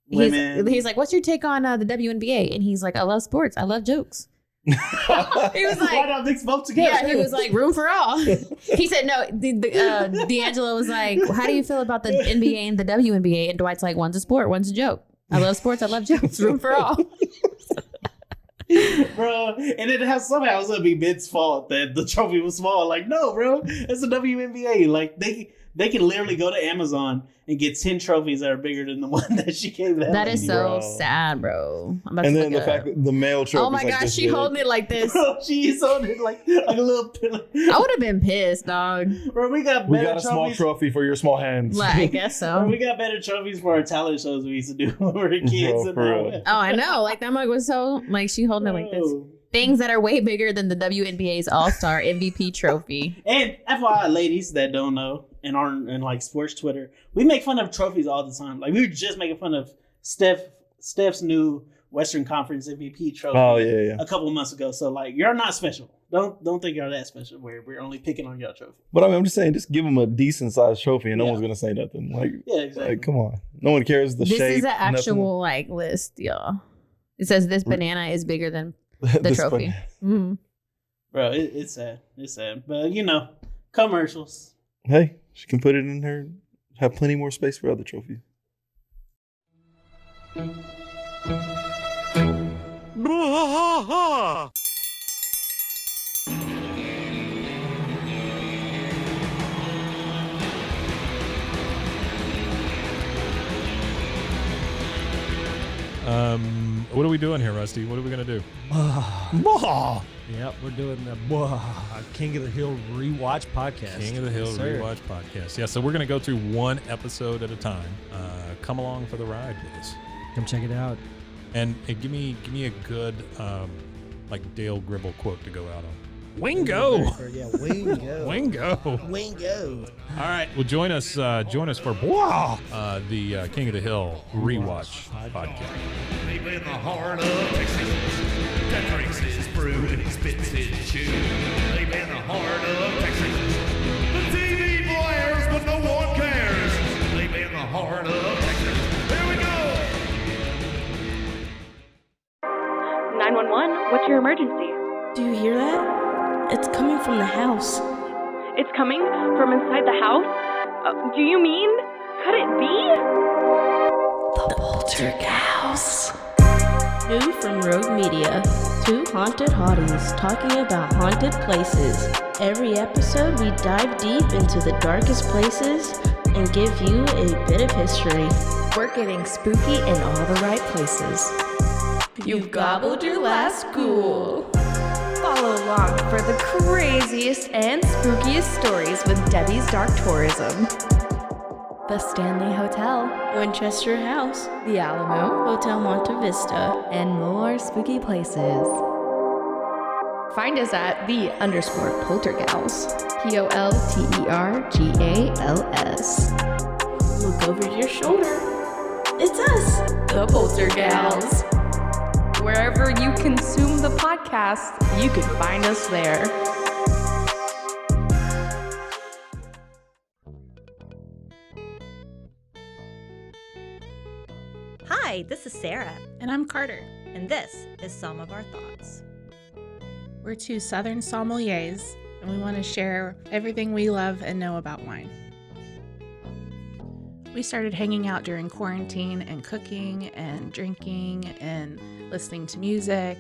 He's like, what's your take on the WNBA? And he's like, I love sports. I love jokes. He was like, why not mix both together? Yeah, he was like, room for all. He said, no, D'Angelo was like, how do you feel about the NBA and the WNBA? And Dwight's like, one's a sport, one's a joke. I love sports. I love jokes. Room for all. Bro, and it somehow it's gonna be Ben's fault that the trophy was small. Like, no, bro, it's the WNBA. Like, they can literally go to Amazon and get 10 trophies that are bigger than the one that she gave them. That is so sad, bro. And then the fact that the male trophy. Oh my gosh, she holding it like this. Bro, she's holding it like a little pillow. I would have been pissed, dog. Bro, we got a small trophy for your small hands. Like, I guess so. Bro, we got better trophies for our talent shows we used to do when we were kids. Oh, I know. Like, that mug was so, like, she holding it like this. Things that are way bigger than the WNBA's All-Star MVP trophy. And FYI, ladies that don't know and aren't in like sports Twitter, we make fun of trophies all the time. Like we were just making fun of Steph's new Western Conference MVP trophy. Oh yeah. A couple of months ago. So like, you're not special. Don't think you're that special. We're only picking on your trophy. But I mean, I'm just saying, just give them a decent sized trophy, and no one's gonna say nothing. Like, yeah, exactly. Like, come on, no one cares the shape. This is an actual like list, y'all. It says this banana is bigger than the trophy. Mm-hmm. Bro, it's sad. It's sad. But commercials. Hey, she can put it in her. Have plenty more space for other trophies. What are we doing here, Rusty? What are we gonna do? Yep, we're doing the King of the Hill rewatch podcast. King of the Hill rewatch podcast. Yeah, so we're gonna go through one episode at a time. Come along for the ride with us. Come check it out. And give me a good like Dale Gribble quote to go out on. Wingo. Yeah, Wingo. Wingo. All right. Well, join us for the King of the Hill rewatch podcast. Deep in the heart of Texas, that drinks his brew and he spits his chew. Deep in the heart of Texas, the TV blares but no one cares. Deep in the heart of Texas, here we go. 911, what's your emergency? Do you hear that? It's coming from the house. It's coming from inside the house? Do you mean? Could it be? The Poltergeist. New from Rogue Media. Two haunted hotties talking about haunted places. Every episode we dive deep into the darkest places and give you a bit of history. We're getting spooky in all the right places. You've gobbled your last ghoul. Follow along for the craziest and spookiest stories with Debbie's Dark Tourism. The Stanley Hotel, Winchester House, The Alamo, Hotel Monte Vista, and more spooky places. Find us at _Poltergals. POLTERGALS. Look over your shoulder. It's us, the Poltergals. Wherever you consume the podcast, you can find us there. Hi, this is Sarah. And I'm Carter. And this is Some of Our Thoughts. We're two Southern sommeliers, and we want to share everything we love and know about wine. We started hanging out during quarantine and cooking and drinking and listening to music,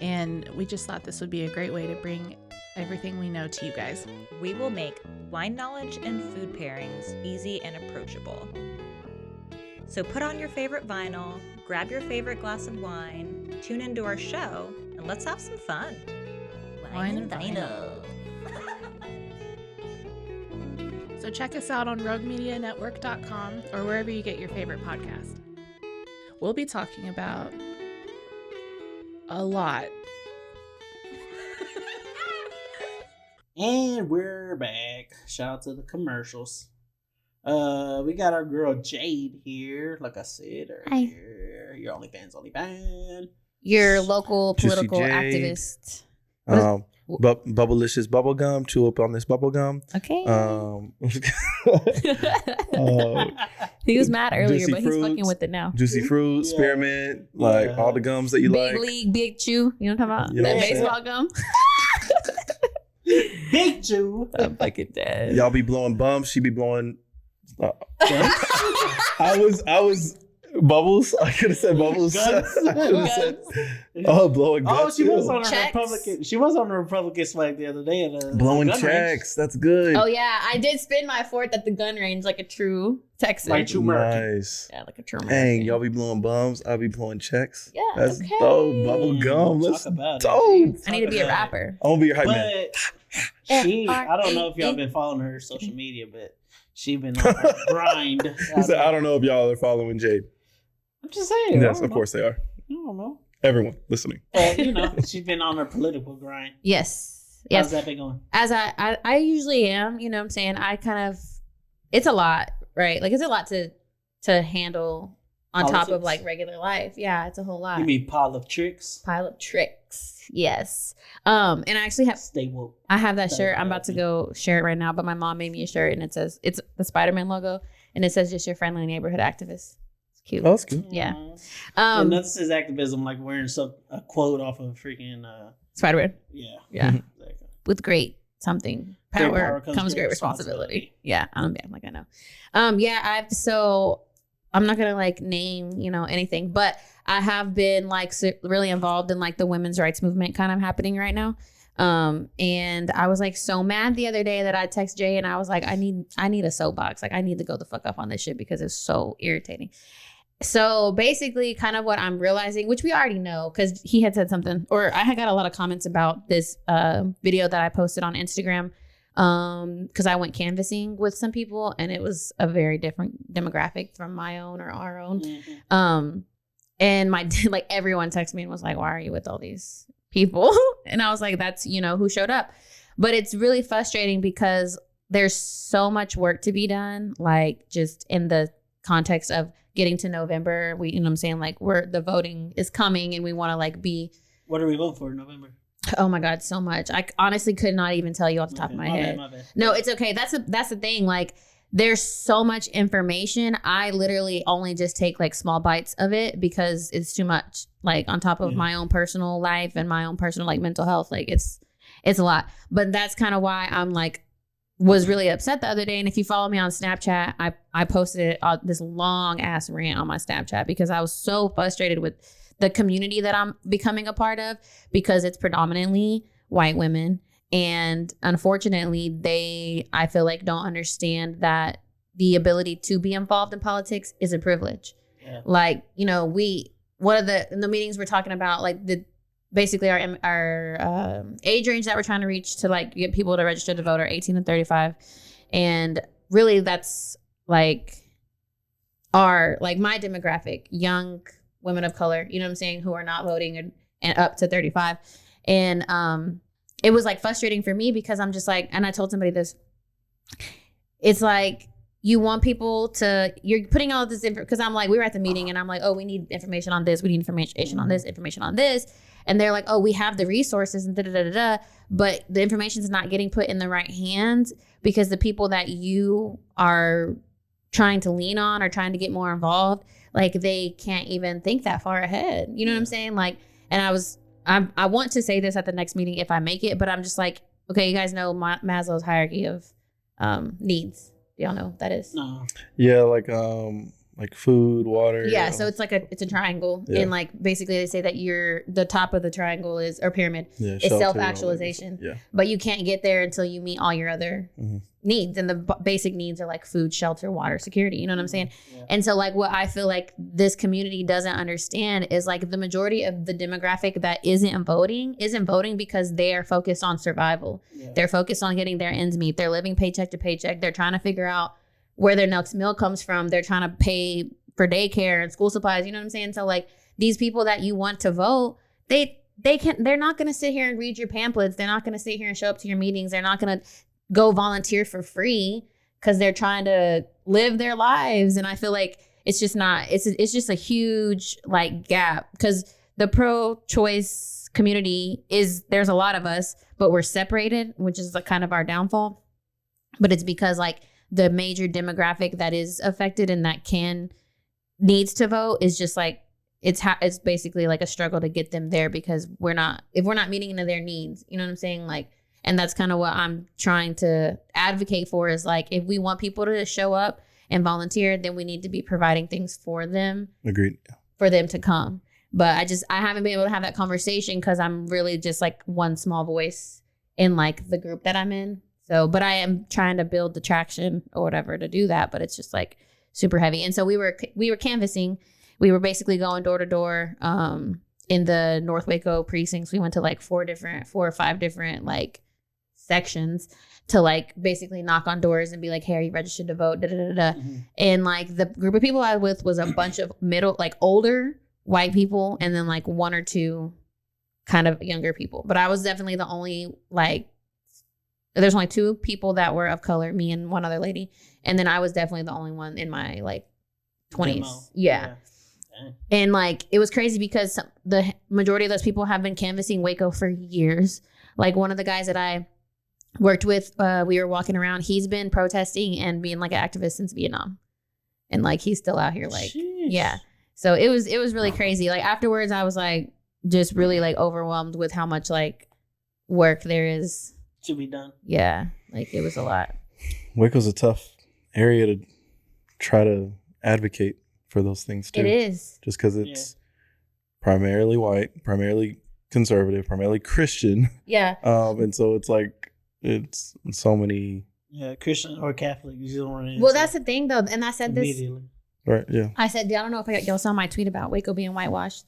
and we just thought this would be a great way to bring everything we know to you guys. We will make wine knowledge and food pairings easy and approachable. So put on your favorite vinyl, grab your favorite glass of wine, tune into our show, and let's have some fun. Wine and vinyl. So check us out on roguemedianetwork.com or wherever you get your favorite podcast. We'll be talking about a lot. And we're back. Shout out to the commercials. We got our girl Jade here. Like I said earlier, your OnlyFans. Your local political activist. Bubblicious bubblegum. Chew up on this bubblegum. Okay. He was mad earlier, but he's fucking with it now. Juicy fruit, spearmint, like all the gums that you Big like. League, Big Chew. You know what I'm talking about? That baseball gum. Big Chew. I'm fucking dead. Y'all be blowing bumps. She be blowing. I was bubbles. I could have said bubbles. Blowing guns. She was on a Republican. She was on the Republican flag the other day. Blowing checks. That's good. Oh yeah, I did spin my fourth at the gun range like a true Texan. Like true American. Nice. Yeah, like a true American. Dang, y'all be blowing bums. I'll be blowing checks. Yeah, that's dope. Bubble gum. Let's dope. I need to be a rapper. I'm gonna be your hype man. I don't know if y'all been following her social media, but she been on her grind. He said, I don't know if y'all are following Jade. I'm just saying. Yes, of course they are. I don't know. everyone listening. She's been on her political grind. Yes. How's that been going? As I usually am, you know what I'm saying? I kind of, it's a lot, right? Like it's a lot to handle on Politics? top of like regular life. Yeah, it's a whole lot. You mean pile of tricks? Pile of tricks. Yes. And I actually have Stay woke. I have that shirt. I'm about to go share it right now, but my mom made me a shirt and it says, it's the Spider-Man logo and it says just your friendly neighborhood activist. It's cute. Oh, that's cute. Yeah. And that's his activism, like wearing a quote off of freaking Spider-Man. Yeah. Yeah. Exactly. With great something. Great Power comes great responsibility. Yeah. I'm like, I know. I'm not gonna like name, anything, but I have been like really involved in like the women's rights movement kind of happening right now. And I was like so mad the other day that I text Jay and I was like, I need a soapbox. Like I need to go the fuck up on this shit because it's so irritating. So basically kind of what I'm realizing, which we already know because he had said something, or I had got a lot of comments about this video that I posted on Instagram because I went canvassing with some people and it was a very different demographic from my own or our own. Mm-hmm. And my like everyone texted me and was like, why are you with all these people? And I was like, that's who showed up. But it's really frustrating because there's so much work to be done, like just in the context of getting to November. We what I'm saying, like the voting is coming and we want to like be. What are we voting for in November? Oh my God, so much. I honestly could not even tell you off the top of my head. My bad. No, it's okay. That's the thing. Like there's so much information. I literally only just take like small bites of it because it's too much. Like on top of my own personal life and my own personal like mental health. Like it's a lot. But that's kind of why I'm like was really upset the other day. And if you follow me on Snapchat, I posted this long ass rant on my Snapchat because I was so frustrated with the community that I'm becoming a part of because it's predominantly white women. And unfortunately, I feel like don't understand that the ability to be involved in politics is a privilege. Yeah. Like, one of the meetings we're talking about, like basically our age range that we're trying to reach to like get people to register to vote are 18 and 35. And really that's like my demographic, young women of color, you know what I'm saying, who are not voting and up to 35. And it was like frustrating for me because I'm just like, and I told somebody this, it's like you want people to, you're putting all this because I'm like, we were at the meeting and I'm like, oh, we need information on this, we need information on this, information on this. And they're like, oh, we have the resources and but the information is not getting put in the right hands because the people that you are trying to lean on or trying to get more involved, like they can't even think that far ahead. You know what I'm saying? Like, and I want to say this at the next meeting if I make it, but I'm just like, okay, you guys know Maslow's hierarchy of needs. Do y'all know what that is? No. Yeah, like food, water. Yeah, so it's like it's a triangle, and like basically they say that the top of the triangle is or pyramid is self-actualization. Yeah. But you can't get there until you meet all your other needs, and the basic needs are like food, shelter, water, security. You know what I'm saying? Yeah. And so like what I feel like this community doesn't understand is like the majority of the demographic that isn't voting because they are focused on survival. Yeah. They're focused on getting their ends meet. They're living paycheck to paycheck. They're trying to figure out where their next meal comes from. They're trying to pay for daycare and school supplies. You know what I'm saying? So like these people that you want to vote, they're not going to sit here and read your pamphlets. They're not going to sit here and show up to your meetings. They're not going to go volunteer for free because they're trying to live their lives. And I feel like it's just not, it's just a huge like gap because the pro-choice community there's a lot of us, but we're separated, which is like kind of our downfall. But it's because like the major demographic that is affected and that needs to vote is just like, it's basically like a struggle to get them there because if we're not meeting into their needs, you know what I'm saying? Like, and that's kind of what I'm trying to advocate for is like, if we want people to show up and volunteer, then we need to be providing things for them. Agreed. For them to come. But I haven't been able to have that conversation because I'm really just like one small voice in like the group that I'm in. So, but I am trying to build the traction or whatever to do that, but it's just like super heavy. And so we were canvassing. We were basically going door to door in the North Waco precincts. We went to like 4 or 5 different like sections to like basically knock on doors and be like, hey, are you registered to vote? Mm-hmm. And like the group of people I was with was a bunch of older white people and then like 1 or 2 kind of younger people. But I was definitely the only like, there's only 2 people that were of color, me and one other lady. And then I was definitely the only one in my like 20s. Demo. Yeah. And like, it was crazy because the majority of those people have been canvassing Waco for years. Like one of the guys that I worked with, we were walking around. He's been protesting and being like an activist since Vietnam. And like, he's still out here like, Sheesh. Yeah. So it was really crazy. Like afterwards, I was like, just really like overwhelmed with how much like work there is to be done. Yeah. Like it was a lot. Waco's a tough area to try to advocate for those things too. It is. Just because it's primarily white, primarily conservative, primarily Christian. Yeah. And so it's like, it's so many. Yeah, Christian or Catholic. You don't run into. Well, that's the thing though. And I said this. Right, yeah. I said, I don't know if y'all saw my tweet about Waco being whitewashed.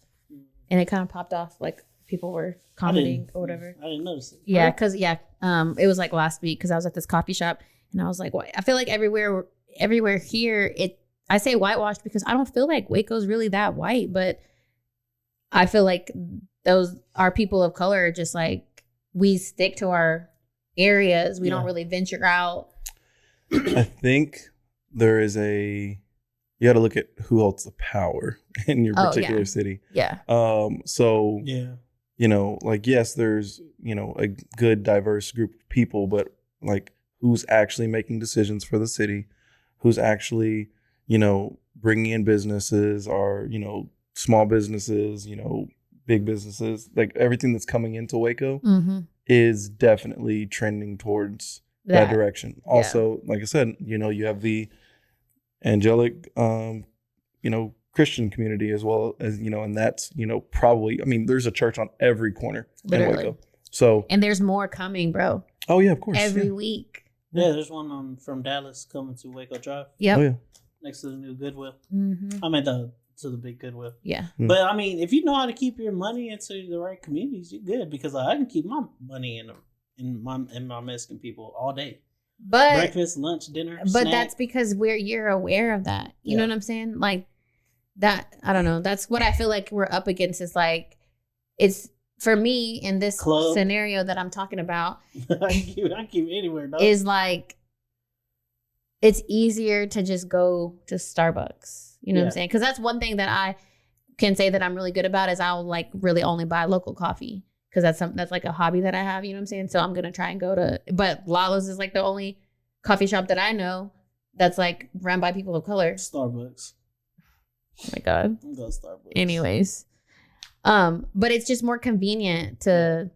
And it kind of popped off like people were commenting or whatever. I didn't notice it. Yeah, because it was like last week because I was at this coffee shop and I was like, I feel like everywhere here, I say whitewashed because I don't feel like Waco's really that white, but I feel like our people of color are just like, we stick to our areas. We don't really venture out. I think there is you got to look at who holds the power in your particular city. Yeah. So, you know, like, yes, there's, you know, a good diverse group of people, but like who's actually making decisions for the city, who's actually, you know, bringing in businesses or, you know, small businesses, you know, big businesses, like everything that's coming into Waco is definitely trending towards that direction. Also, like I said, you know, you have the angelic, you know, Christian community as well as, you know, and that's, you know, probably, I mean, there's a church on every corner in Waco. So, and there's more coming, bro. Oh yeah, of course. Every week. Yeah, there's one from Dallas coming to Waco Drive. Yep. Oh yeah. Next to the new Goodwill. Mm-hmm. I meant to the big Goodwill. Yeah. But I mean, if you know how to keep your money into the right communities, you're good because I can keep my money in my Mexican people all day. But breakfast, lunch, dinner. But snack. that's because you're aware of that. You know what I'm saying? Like that. I don't know. That's what I feel like we're up against. Is like, it's for me in this scenario that I'm talking about. I keep anywhere. Dog. Is like, it's easier to just go to Starbucks. You know what I'm saying? Because that's one thing that I can say that I'm really good about is I'll like really only buy local coffee. Because that's like a hobby that I have, you know what I'm saying? So I'm going to try and go to, but Lala's is like the only coffee shop that I know that's like run by people of color. Starbucks. Oh my God. I'm going to Starbucks. Anyways. But it's just more convenient to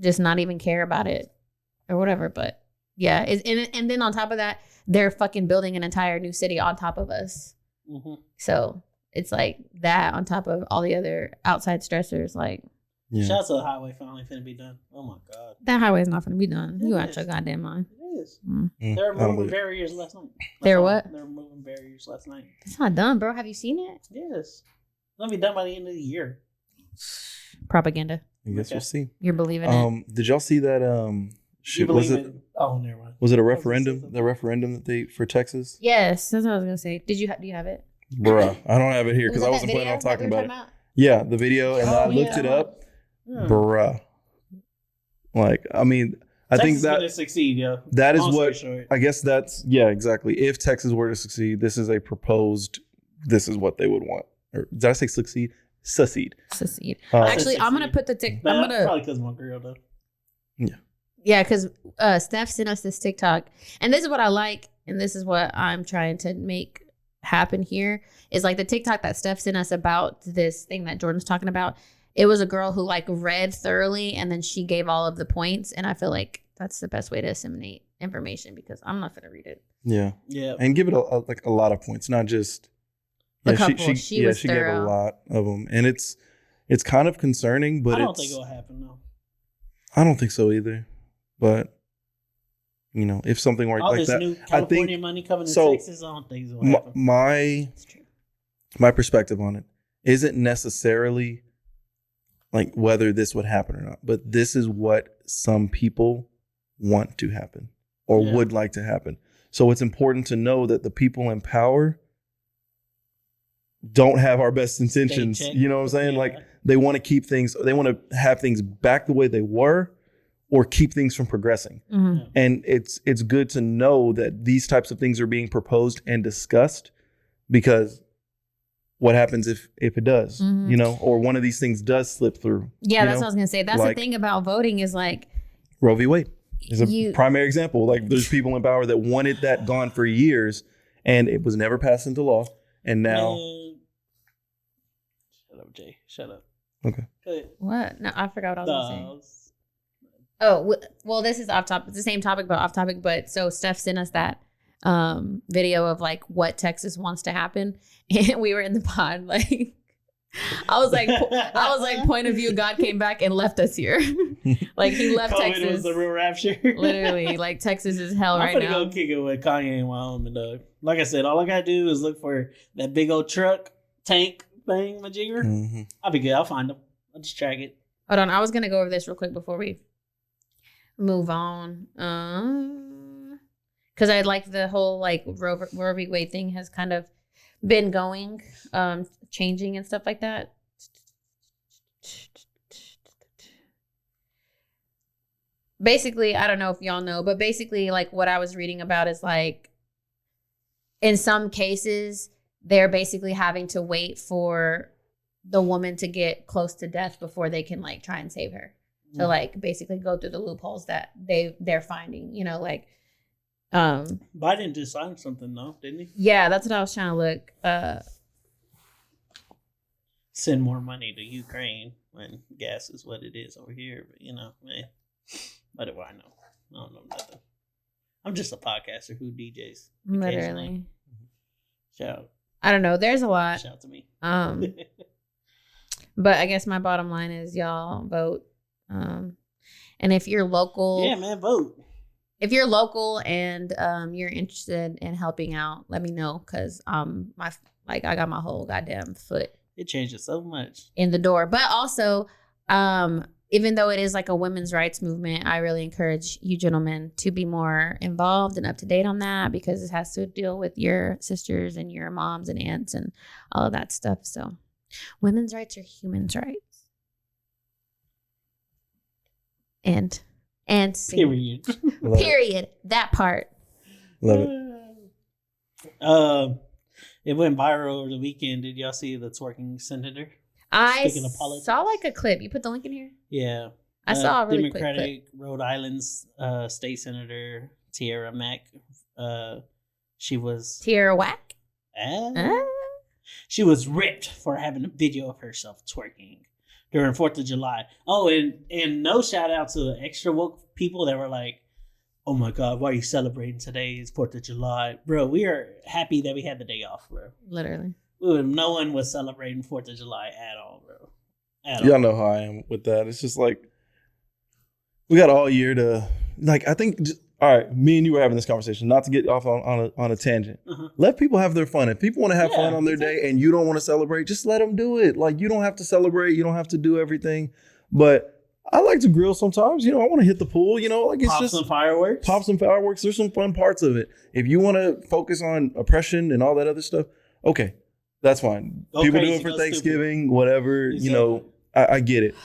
just not even care about it or whatever. But yeah. And then on top of that, they're fucking building an entire new city on top of us. Mm-hmm. So it's like that on top of all the other outside stressors, like. Yeah. Shout out to the highway finally finna be done. Oh my God. That highway's not finna be done. You out your goddamn mind. It is. They were moving barriers last night. They were what? They were moving barriers last night. It's not done, bro. Have you seen it? Yes. It'll be done by the end of the year. Propaganda. I guess we'll see. You're believing it. Did y'all see that was it? Oh, never mind. Was it a referendum? The referendum that they for Texas? Yes, that's what I was gonna say. Do you have it? Bruh, I don't have it here because I wasn't planning on talking about it. Yeah, the video, and I looked it up. Bruh. Like, I mean, I think that gonna succeed, yo. That is what I guess that's exactly. If Texas were to succeed, this is what they would want. Or did I say succeed? Secede. Actually, I'm gonna put the probably because my girl though. Yeah. Yeah, because Steph sent us this TikTok, and this is what I like, and this is what I'm trying to make happen here. Is like the TikTok that Steph sent us about this thing that Jordan's talking about. It was a girl who like read thoroughly and then she gave all of the points. And I feel like that's the best way to disseminate information because I'm not going to read it. Yeah. Yeah. And give it a lot of points, not just a couple. She gave a lot of them. And it's kind of concerning, but I don't think it'll happen though. I don't think so either. But you know, if something were all like this that, new California money coming to Texas, I don't think it'll happen. My perspective on it isn't necessarily like whether this would happen or not, but this is what some people want to happen or would like to happen. So it's important to know that the people in power don't have our best intentions. You know what I'm saying? Yeah. Like they want to keep things, they want to have things back the way they were or keep things from progressing. Mm-hmm. And it's good to know that these types of things are being proposed and discussed, because what happens if it does, you know, or one of these things does slip through? Yeah, that's what I was going to say. That's the thing about voting is like Roe v. Wade is a primary example. Like there's people in power that wanted that gone for years and it was never passed into law. And now. Shut up, Jay. Shut up. Okay. What? No, I forgot what I was going to say. Oh, well, this is off topic. It's the same topic, but off topic. But so Steph sent us that video of like what Texas wants to happen. And we were in the pod. Like, I was like, point of view, God came back and left us here. Like he left COVID Texas. was the real rapture. Literally, like Texas is hell right now. I'm gonna go kick it with Kanye in Wyoming, dog. Like I said, all I gotta do is look for that big old truck tank thing, majigger. Mm-hmm. I'll be good. I'll find them. I'll just track it. Hold on, I was gonna go over this real quick before we move on. Because I like the whole like Roe v. Wade thing has kind of been going, changing and stuff like that. Basically, I don't know if y'all know, but basically like what I was reading about is like in some cases, they're basically having to wait for the woman to get close to death before they can like try and save her. To like basically go through the loopholes that they're finding, you know, like Biden just signed something though, didn't he? Yeah, that's what I was trying to look. Send more money to Ukraine when gas is what it is over here, but you know, man, what do I know? I don't know nothing. I'm just a podcaster who DJs. Literally. Shout. I don't know. There's a lot. Shout to me. But I guess my bottom line is y'all vote. And if you're local, yeah, man, vote. If you're local and you're interested in helping out, let me know, because I got my whole goddamn foot. It changes so much in the door. But also, even though it is like a women's rights movement, I really encourage you gentlemen to be more involved and up to date on that, because it has to deal with your sisters and your moms and aunts and all of that stuff. So women's rights are human's rights. And period. Period. That part. Love it. It went viral over the weekend. Did y'all see the twerking senator? I saw like a clip. You put the link in here? Yeah. I saw a really Democratic quick clip. Rhode Island's state senator Tierra Mack. She was Tierra Whack. She was ripped for having a video of herself twerking during 4th of July. Oh, and no shout out to the extra woke people that were like, oh my God, why are you celebrating today? It's 4th of July. Bro, we are happy that we had the day off, bro. Literally. No one was celebrating 4th of July at all, bro. Y'all know how I am with that. It's just like, we got all year to, like, I think, all right, me and you were having this conversation, not to get off on a tangent. Let people have their fun. If people want to have fun on their day and you don't want to celebrate, just let them do it. Like, you don't have to celebrate. You don't have to do everything. But I like to grill sometimes. You know, I want to hit the pool. You know, like it's Pop some fireworks. Pop some fireworks. There's some fun parts of it. If you want to focus on oppression and all that other stuff, okay, that's fine. People do it for Thanksgiving, whatever. Exactly. You know, I get it.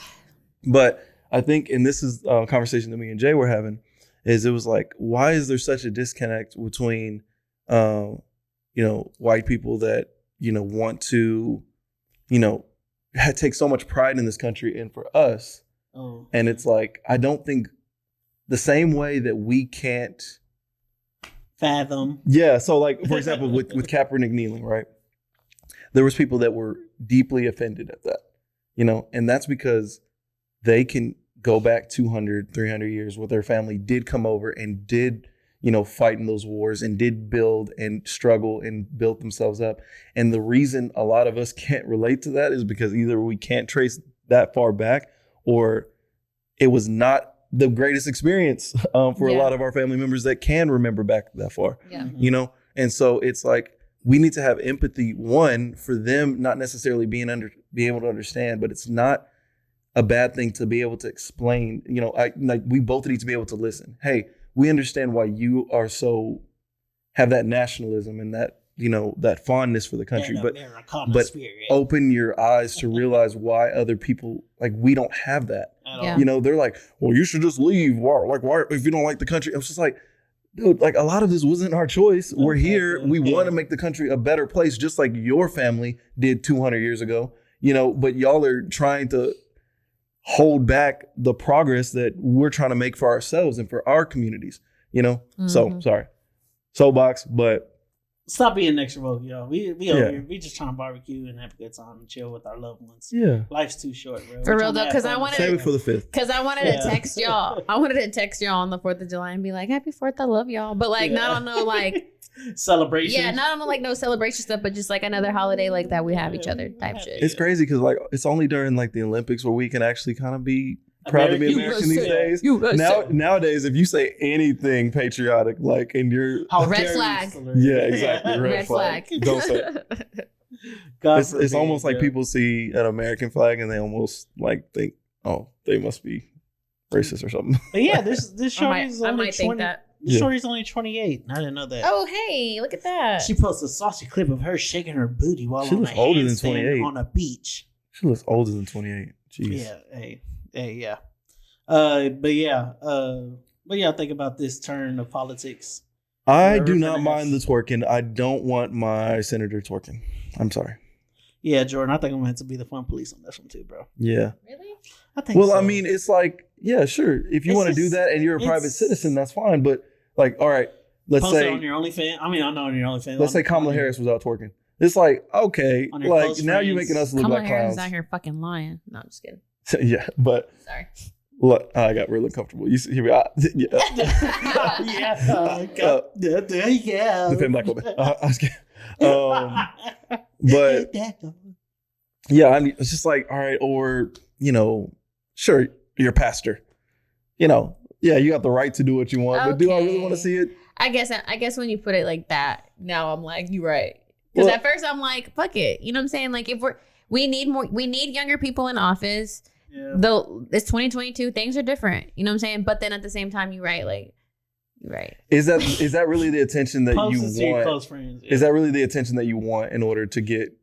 But I think, and this is a conversation that me and Jay were having, is it was like, why is there such a disconnect between, you know, white people that, you know, want to, you know, take so much pride in this country, and for us, and it's like, I don't think the same way that we can't fathom. Yeah. So like, for example, with Kaepernick kneeling, right? There was people that were deeply offended at that, you know, and that's because they can go back 200, 300 years where their family did come over and did, you know, fight in those wars and did build and struggle and built themselves up. And the reason a lot of us can't relate to that is because either we can't trace that far back, or it was not the greatest experience for a lot of our family members that can remember back that far, you know? And so it's like, we need to have empathy, one, for them not necessarily being able to understand, but it's not a bad thing to be able to explain. You know, we both need to be able to listen. Hey, we understand why you are have that nationalism and that, that fondness for the country, but spirit. open your eyes to realize why other people, like, we don't have that. They're like, well, you should just leave. Why if you don't like the country? I was just like, dude, like, a lot of this wasn't our choice. We're here. We want to make the country a better place, just like your family did 200 years ago, but y'all are trying to hold back the progress that we're trying to make for ourselves and for our communities, So, sorry. Soapbox, but stop being an extrovert, y'all. We over here. We just trying to barbecue and have a good time and chill with our loved ones. Yeah, life's too short, bro. For real though, because I wanted save it for the 5th. Because I wanted to text y'all. I wanted to text y'all on the 4th of July and be like, "Happy 4th, I love y'all," but like not on no like celebration. Yeah, not on like no celebration stuff, but just like another holiday like that we have each other type shit. It's crazy because like it's only during like the Olympics where we can actually kind of be proud to be American these days. Nowadays, if you say anything patriotic, like in your red flag, yeah, exactly, red flag. Don't say it. It's almost like people see an American flag and they almost like think, oh, they must be racist or something. But yeah, this shorty's only 20. This shorty's only 28. I didn't know that. Oh, hey, look at that. She posted a saucy clip of her shaking her booty while she looks older than 28 on a beach. She looks older than 28. Jeez. Yeah. Yeah. But yeah, think about this turn of politics. I do not mind the twerking. I don't want my senator twerking. I'm sorry. Yeah, Jordan, I think I'm going to have to be the fun police on this one too, bro. Yeah. Really? I think well, so. I mean, it's like, yeah, sure. If you want to do that and you're a private citizen, that's fine. But like, all right, let's say on your OnlyFans. I mean, I know on your OnlyFans. Let's say Kamala Harris was out twerking. It's like, okay, like now you're making us look Kamala like Harris clowns. out here fucking lying. No, I'm just kidding. Yeah, but sorry. Look, I got really uncomfortable. You see, here we are. Yeah. There you go. Defend black women. I was kidding. But yeah, I mean, it's just like, all right, or sure, you're a pastor. Yeah, you got the right to do what you want, but do I really want to see it? I guess when you put it like that, now I'm like, you're right. Because at first I'm like, fuck it. You know what I'm saying? Like, if we need younger people in office. Yeah. Though it's 2022, things are different. You know what I'm saying? But then at the same time, you're right. Like, you're right. Is that really the attention that you want? Your close friends, yeah. Is that really the attention that you want in order to get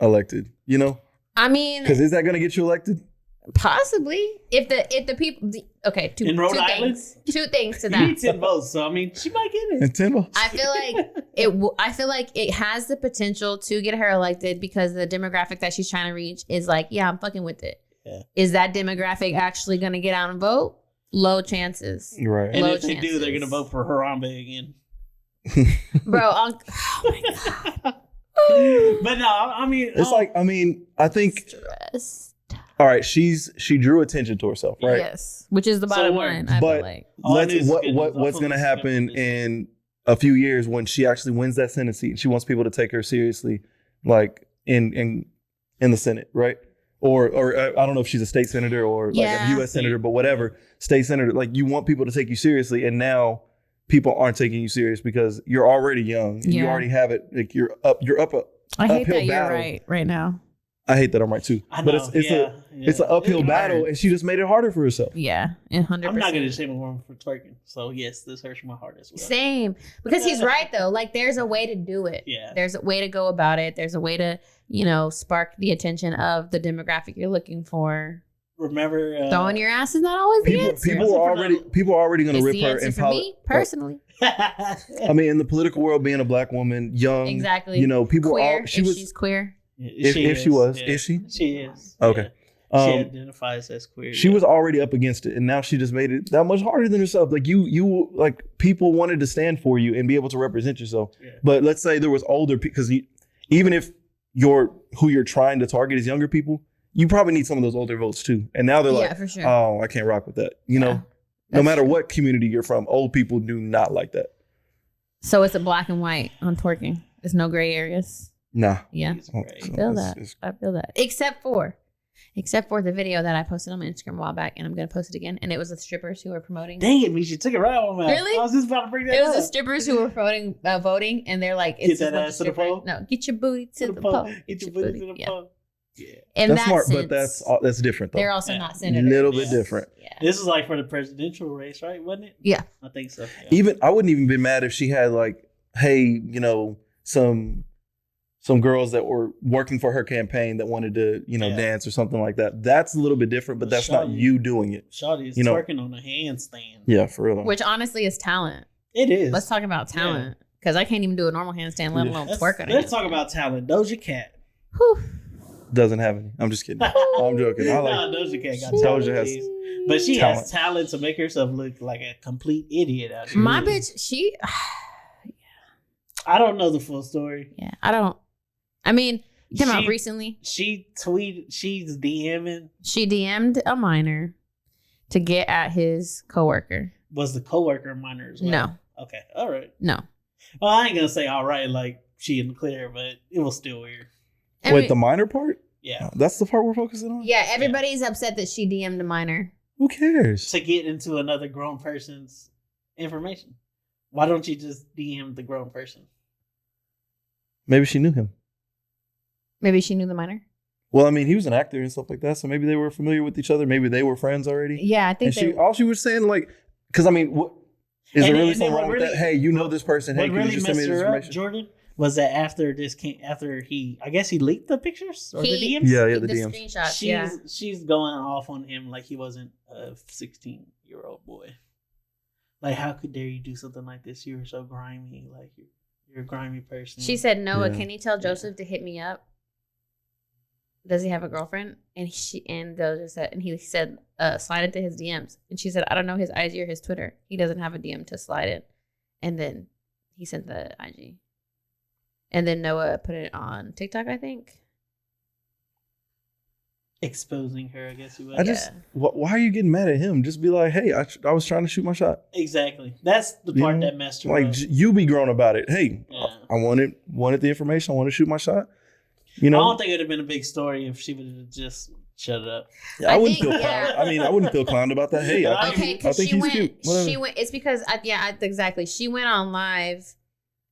elected? I mean, because is that going to get you elected? Possibly. If the people, okay, two things to that. You need 10 votes, so I mean, she might get it. And 10 votes. I feel like it has the potential to get her elected because the demographic that she's trying to reach is like, yeah, I'm fucking with it. Yeah. Is that demographic actually going to get out and vote? Low chances. Right. And if they do, they're going to vote for Harambe again. Bro, oh my God. But no, I mean. It's I think. Stressed. All right, she drew attention to herself, right? Yes. Which is the bottom line, I feel like. What's going to happen in a few years when she actually wins that Senate seat and she wants people to take her seriously, like in the Senate, right? Or I don't know if she's a state senator or like a U.S. senator, but whatever, state senator. Like, you want people to take you seriously, and now people aren't taking you serious because you're already young and you already have it. Like, you're up. I hate that you're right now. I hate that I'm right too. I know, but it's an uphill battle, and she just made it harder for herself. Yeah, 100%. I'm not gonna shame a woman for twerking. So yes, this hurts my heart as well. Same, because he's right though. Like, there's a way to do it. Yeah, there's a way to go about it. There's a way to spark the attention of the demographic you're looking for. Remember, throwing your ass is not always the answer. People are already gonna rip her. In for me personally. I mean, in the political world, being a black woman, young, exactly. People queer, she's queer. If she was, yeah. is she? She is. Okay. Yeah. She identifies as queer. She was already up against it, and now she just made it that much harder than herself. Like, you like, people wanted to stand for you and be able to represent yourself. Yeah. But let's say there was older people, because even if who you're trying to target is younger people, you probably need some of those older votes too. And now they're like, for sure. Oh, I can't rock with that. No matter what community you're from, old people do not like that. So it's a black and white on twerking. There's no gray areas. Nah. Yeah. I feel that. Except for the video that I posted on my Instagram a while back, and I'm going to post it again. And it was the strippers who were promoting. Dang it, Misha, took it right on my mouth. Really? I was just about to bring that up. It was the strippers who were voting, and they're like, get that ass to the pole? No, get your booty to the pole. Get your booty to the pole. Yeah. In that's that smart, sense, but that's different though. They're also not senators. A little bit different. Yeah. This is like for the presidential race, right? Wasn't it? Yeah. I think so. Yeah. I wouldn't even be mad if she had like, hey, some girls that were working for her campaign that wanted to, dance or something like that. That's a little bit different, but that's not you doing it. Shawty is twerking on a handstand. Yeah, for real. Which honestly is talent. It is. Let's talk about talent. Because I can't even do a normal handstand, let alone twerk on it. Let's talk about talent. Doja Cat. Whew. Doesn't have any. I'm just kidding. I'm joking. Doja Cat got talent. Doja has, but she has talent to make herself look like a complete idiot out here. My bitch, I don't know the full story. Yeah, I don't. I mean, you talking about recently? She's DMing. She DM'd a minor to get at his coworker. Was the coworker a minor as well? No. Okay. All right. No. Well, I ain't gonna say all right, like she in the clear, but it was still weird. Wait, the minor part? Yeah. That's the part we're focusing on? Yeah, everybody's upset that she DM'd a minor. Who cares? To get into another grown person's information. Why don't you just DM the grown person? Maybe she knew him. Maybe she knew the minor? Well, I mean, he was an actor and stuff like that, so maybe they were familiar with each other. Maybe they were friends already. Yeah, I think all she was saying, like, because I mean, what is there really something wrong with that? Hey, you know this person. Hey, can you just send me this information? Jordan, was that after I guess he leaked the pictures or the DMs? Yeah, the DMs. Screenshots, she's going off on him like he wasn't a 16-year-old boy. Like, how could dare you do something like this? You were so grimy. Like, you're a grimy person. She said, Noah, can you tell Joseph to hit me up? Does he have a girlfriend? And Doja said, and he said, slide it to his DMs. And she said, I don't know his IG or his Twitter. He doesn't have a DM to slide it. And then he sent the IG. And then Noah put it on TikTok, I think. Exposing her, I guess you would. Why are you getting mad at him? Just be like, hey, I was trying to shoot my shot. Exactly. That's the part that messed her up. Like, you be grown about it. Hey, I wanted the information. I want to shoot my shot. I don't think it would have been a big story if she would have just shut it up. Yeah, I wouldn't feel clowned. I mean, I wouldn't feel clowned about that. Hey, I think he's cute. She went. It's because exactly. She went on live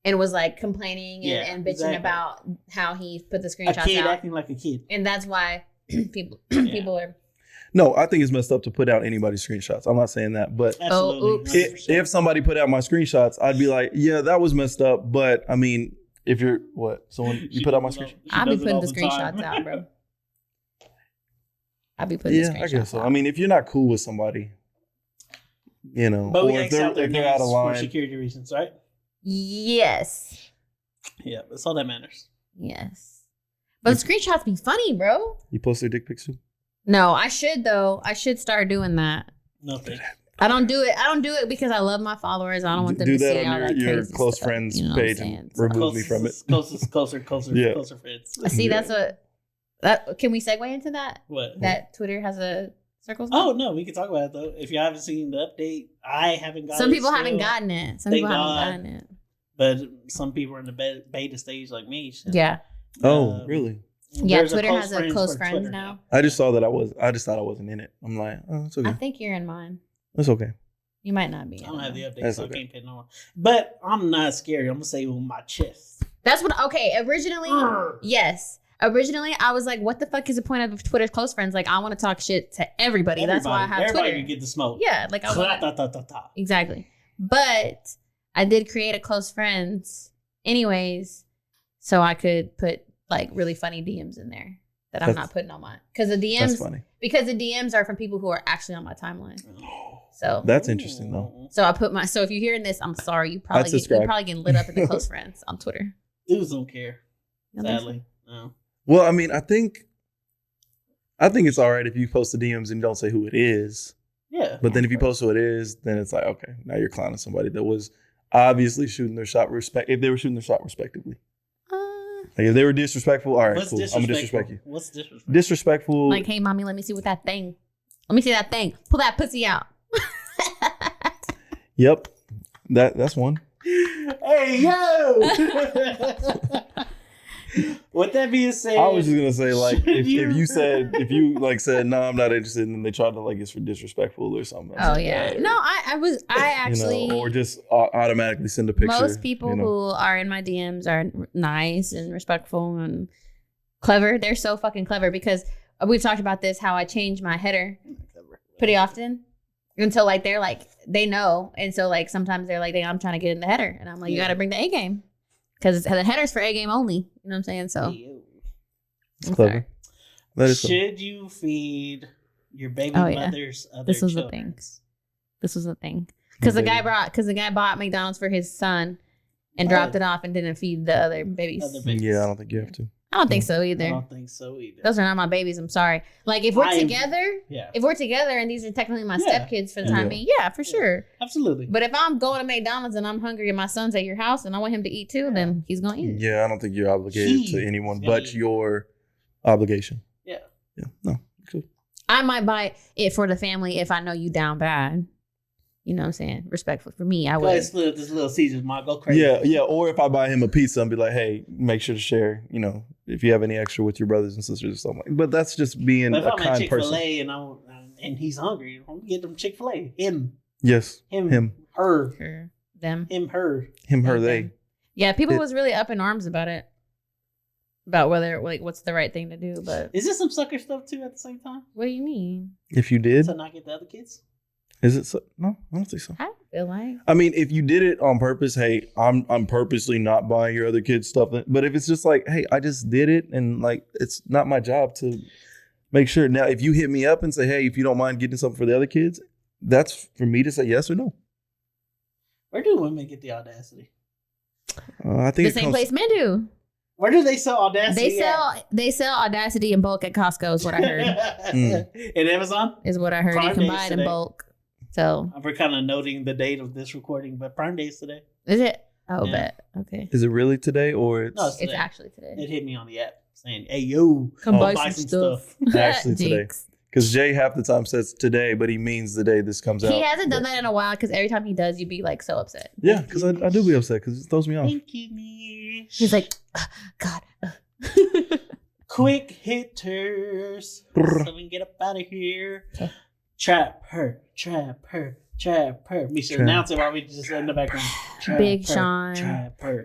and was like complaining and bitching about how he put the screenshots out. A kid acting like a kid, and that's why people are. No, I think it's messed up to put out anybody's screenshots. I'm not saying that, but if somebody put out my screenshots, I'd be like, yeah, that was messed up. But I mean, if you're you put out my screenshots? I'll be putting the screenshots out, bro. I'll be putting the screenshots out. I guess so. I mean, if you're not cool with somebody, but or if they're out of line for security reasons, right? Yes. Yeah, that's all that matters. Yes. But the screenshots be funny, bro. You post their dick pics too? No, I should though. I should start doing that. Nothing. I don't do it because I love my followers. I don't want them to see all that your crazy close stuff, friends page and remove me from it. Closer friends. See, that's that. Can we segue into that? What? That Twitter has a circles. Oh no, we can talk about it though. If you haven't seen the update, I haven't gotten it. Some people haven't gotten it. Some people haven't gotten it. But some people are in the beta stage like me. So, yeah. Oh, really? Yeah, Twitter has a close friends now. I just saw that I just thought I wasn't in it. I'm like, oh, it's okay. I think you're in mine. It's okay. You might not be. I don't have the update, so I can't pay no more. But I'm not scary. I'm gonna say it with my chest. That's what. Okay, originally, yes. Originally, I was like, "What the fuck is the point of Twitter's close friends?" Like, I want to talk shit to everybody. That's why I have Twitter. Everybody can get the smoke. Yeah, like I want. Exactly. But I did create a close friends, anyways, so I could put like really funny DMs in there that I'm not putting on mine because the DMs are from people who are actually on my timeline. So that's interesting though. So I put so if you're hearing this, I'm sorry. You're probably getting lit up in the close friends on Twitter. Dudes don't care. Sadly. No. Well, I mean, I think it's all right if you post the DMs and don't say who it is. Yeah. But then if you post who it is, then it's like, okay, now you're clowning somebody that was obviously shooting their shot if they were shooting their shot respectively. Like if they were disrespectful, all right, cool. I'm gonna disrespect you. What's disrespectful? Disrespectful. Like, hey, mommy, let me see what that thing. Let me see that thing. Pull that pussy out. Yep, that's one. Hey yo. With that being said, I was just gonna say, like, if you said no, I'm not interested, and then they tried to like it's for disrespectful or something. Oh yeah, no, I actually, or just automatically send a picture. Most people who are in my DMs are nice and respectful and clever. They're so fucking clever because we've talked about this. How I change my header pretty often until like they're like they know, and so like sometimes they're like, I'm trying to get in the header, and I'm like, you got to bring the A game. Because the header's for A game only. You know what I'm saying? So. It's clever. Should you feed your baby mother's other This was children? the thing. This was the thing. Because the guy bought McDonald's for his son and dropped it off and didn't feed the other babies. Yeah, I don't think you have to. I don't think so either. I don't think so either. Those are not my babies. I'm sorry. Like if we're together, and these are technically my stepkids for the time being, for sure. Absolutely. But if I'm going to McDonald's and I'm hungry and my son's at your house and I want him to eat too, then he's gonna eat. Yeah, I don't think you're obligated to anyone but your obligation. Yeah. Yeah. No. Cool. I might buy it for the family if I know you down bad. You know what I'm saying? Respectfully. For me, I would. This little Caesar's might go crazy. Yeah. Or if I buy him a pizza and be like, hey, make sure to share, if you have any extra with your brothers and sisters or something. But that's just being a kind person. If I'm at Chick-fil-A and he's hungry, I'm going to get them Chick-fil-A. Him. Yes. Him. Her. Them. Him, her. Him, her, they. Yeah, people was really up in arms about it. About whether, what's the right thing to do. But is this some sucker stuff too at the same time? What do you mean? If you did? To not get the other kids? Is it so? No, I don't think so. I feel like. I mean, if you did it on purpose, hey, I'm purposely not buying your other kids stuff. But if it's just like, hey, I just did it and like it's not my job to make sure. Now, if you hit me up and say, hey, if you don't mind getting something for the other kids, that's for me to say yes or no. Where do women get the audacity? I think the same place men do. Where do they sell Audacity? They sell Audacity in bulk at Costco. Is what I heard. And Amazon is what I heard. Prime you can buy it in bulk. So we're kind of noting the date of this recording, but Prime Day's today. Is it? Oh, bet. Okay. Is it really today or it's? No, it's actually today. It hit me on the app saying, "Hey, yo, come buy some stuff." Actually today. Because Jay half the time says today, but he means the day this comes out. He hasn't done that in a while because every time he does, you'd be like so upset. Yeah, because I do be upset because it throws me off. Thank you, Mish. He's like, God. Quick hitters. So we can get up out of here. Trap her. We should announce it while we just in the background. Big Sean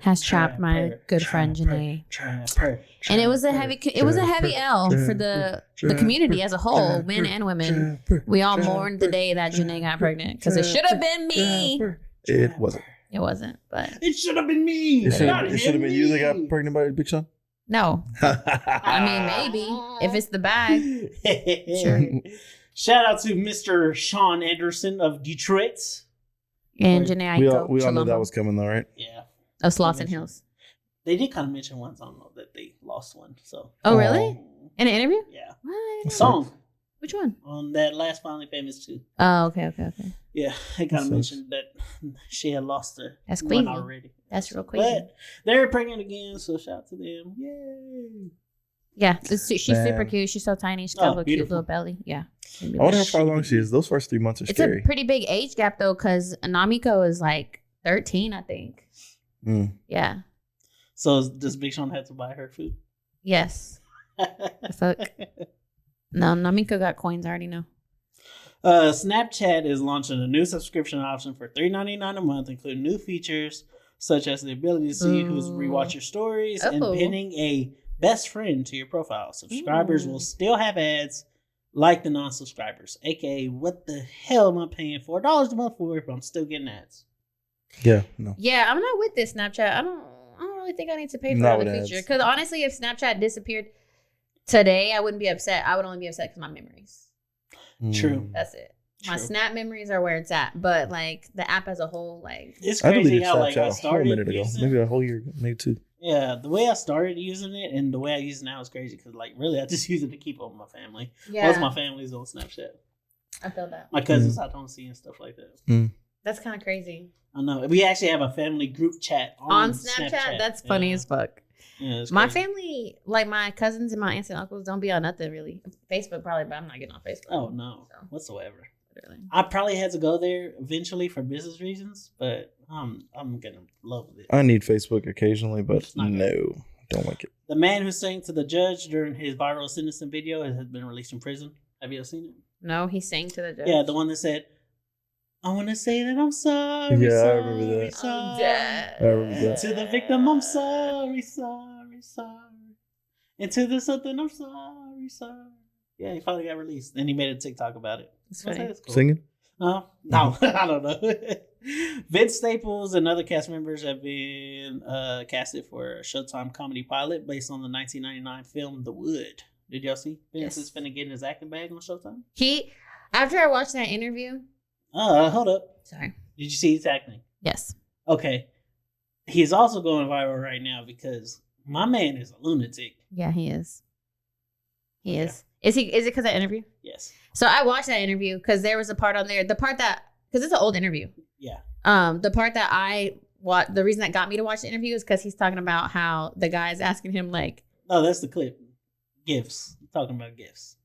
has trapped my good friend Janae. And it was a heavy L for the community as a whole, men and women. We all mourned the day that Janae got pregnant because it should have been me. It wasn't. It wasn't, but it should have been me. It should have been you that got pregnant by Big Sean. No, I mean maybe if it's the bag. Sure. Shout out to Mr. Sean Anderson of Detroit. And Janae. We all knew that was coming though, right? Yeah. Of Slauson Hills. They did kind of mention once, I don't know, that they lost one. So. Oh, really? In an interview? Yeah. What? Song. Which one? On that last Finally Famous 2. Oh, okay. Yeah, they kind of mentioned that she had lost That's one crazy. already. That's real crazy. But they're pregnant again, so shout out to them. Yay. Yeah, she's super cute. She's so tiny. She's got a cute little belly. Yeah. I wonder how far along she is. Those first 3 months are scary. It's a pretty big age gap, though, because Namiko is like 13, I think. Yeah. So does Big Sean have to buy her food? Yes. The fuck? No, Namiko got coins. I already know. Snapchat is launching a new subscription option for $3.99 a month, including new features such as the ability to see who's rewatch your stories and pinning a best friend to your profile. Subscribers will still have ads like the non-subscribers, aka what the hell am I paying $4 a month for if I'm still getting ads? Yeah, no. Yeah, I'm not with this Snapchat. I don't really think I need to pay for that feature. Because honestly, if Snapchat disappeared today, I wouldn't be upset. I would only be upset because my memories. True. That's it. My Snap memories are where it's at, but like the app as a whole, like it's crazy how like I started a whole minute ago, maybe a whole year ago, maybe 2. Yeah, the way I started using it and the way I use it now is crazy because like really I just use it to keep up with my family. Yeah. Most of my family's on Snapchat. I feel that. My cousins I don't see and stuff like that. That's kind of crazy. I know. We actually have a family group chat on Snapchat. That's funny as fuck. Yeah, my family, like my cousins and my aunts and uncles, don't be on nothing really. Facebook probably, but I'm not getting on Facebook. Oh no, whatsoever. Literally. I probably had to go there eventually for business reasons, but I'm gonna love it. I need Facebook occasionally, but no, don't like it. The man who sang to the judge during his viral sentencing video has been released from prison. Have you ever seen it? No, he sang to the judge. Yeah, the one that said, "I want to say that I'm sorry." Yeah, sorry, I remember that. Sorry. I remember that. To the victim, I'm sorry. And to the something, I'm sorry. Yeah, he finally got released. And he made a TikTok about it. That's funny. Cool. Singing? No, I don't know. Vince Staples and other cast members have been casted for a Showtime comedy pilot based on the 1999 film The Wood. Did y'all see? Vince is finna get in his acting bag on Showtime. After I watched that interview. Hold up. Sorry. Did you see his acting? Yes. Okay. He's also going viral right now because my man is a lunatic. Yeah, he is. He is. Is it because of that interview? Yes. So I watched that interview because there was a part on there. Because it's an old interview. Yeah. The part that I watched, the reason that got me to watch the interview is because he's talking about how the guy is asking him like. Oh, that's the clip. Gifts. Talking about gifts.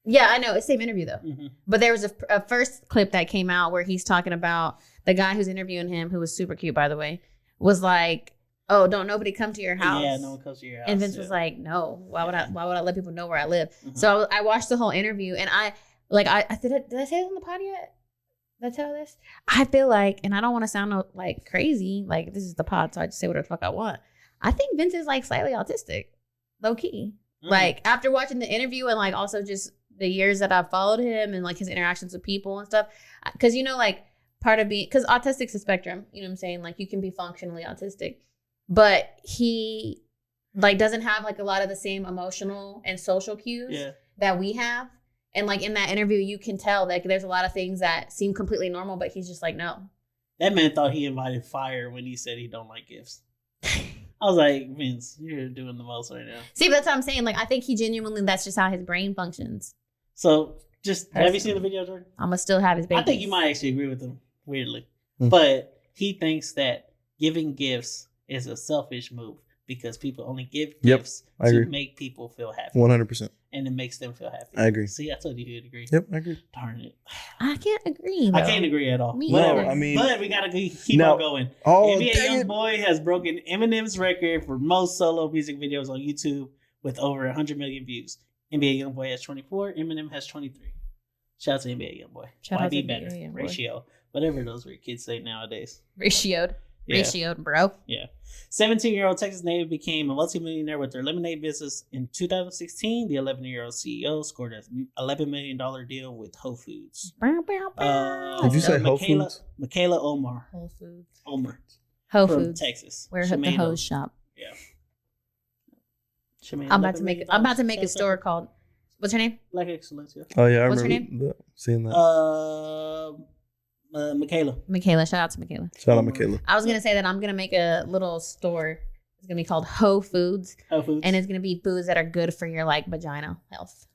Yeah, I know. It's the same interview though. Mm-hmm. But there was a first clip that came out where he's talking about the guy who's interviewing him, who was super cute, by the way, was like, "Oh, don't nobody come to your house." Yeah, no one comes to your house. And Vince was like, "No, why would I let people know where I live?" Mm-hmm. So I watched the whole interview, and I did I say this on the pod yet? Did I tell this? I feel like, and I don't want to sound like crazy, like this is the pod, so I just say whatever the fuck I want. I think Vince is like slightly autistic, low key. Mm. Like after watching the interview and like also just the years that I've followed him and like his interactions with people and stuff, because like part of being, because autistic's a spectrum, you know what I'm saying? Like you can be functionally autistic, but he like doesn't have like a lot of the same emotional and social cues that we have. And like in that interview, you can tell that there's a lot of things that seem completely normal, but he's just like, no. That man thought he invited fire when he said he don't like gifts. I was like, Vince, you're doing the most right now. See, but that's what I'm saying. Like, I think he genuinely, that's just how his brain functions. So, have you seen the video, Jordan? I'm going to still have his baby. I think you might actually agree with him, weirdly. But he thinks that giving gifts is a selfish move because people only give gifts to make people feel happy. 100%. And it makes them feel happy. I agree. See, I told you you'd agree. Yep, I agree. Darn it. I can't agree, though. I can't agree at all. No, I mean... But we got to keep on going. Oh, NBA YoungBoy has broken Eminem's record for most solo music videos on YouTube with over 100 million views. NBA YoungBoy has 24. Eminem has 23. Shout out to NBA YoungBoy. Shout out to better. NBA YoungBoy. Ratio. Whatever those weird kids say nowadays. Ratioed, bro. Yeah. 17-year-old Texas native became a multimillionaire with their lemonade business. In 2016, the 11-year-old CEO scored an $11 million deal with Whole Foods. Did you say Whole Foods? Michaela Omar. Whole Foods. Omar. Whole from Foods. Texas. Where the hose shop. Yeah. I'm about to make a store called. What's her name? Black Excellence. Yeah. Oh yeah, I What's remember her name? Seeing that. Michaela. Michaela. Shout out to Michaela. Shout out Michaela. I was gonna say that I'm gonna make a little store. It's gonna be called Whole Foods. Whole Foods. And it's gonna be foods that are good for your like vagina health.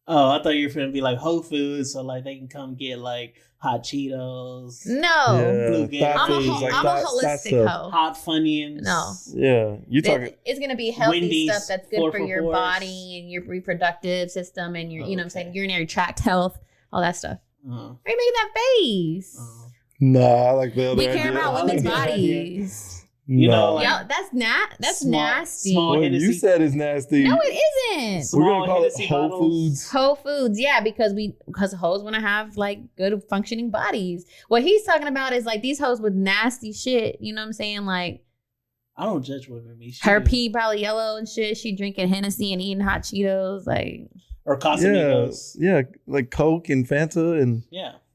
Oh, I thought you were gonna be like Whole Foods, so like they can come get like hot Cheetos. No, yeah, I'm a holistic hoe. Hot Funyuns. No. Yeah, you talking? It's gonna be healthy Wendy's stuff that's good for your body and your reproductive system and your, you know what I'm saying, urinary tract health, all that stuff. Why are you making that face? Nah, I like the other We idea. care about women's bodies. You know, like, yo, that's nasty. Well, you said it's nasty. No, it isn't. We're gonna call it Whole Foods. Whole Foods, yeah, because hoes want to have like good functioning bodies. What he's talking about is like these hoes with nasty shit. You know what I'm saying? Like, I don't judge women. Her pee probably yellow and shit. She drinking Hennessy and eating hot Cheetos, like, or Casamigos. Yeah, like Coke and Fanta and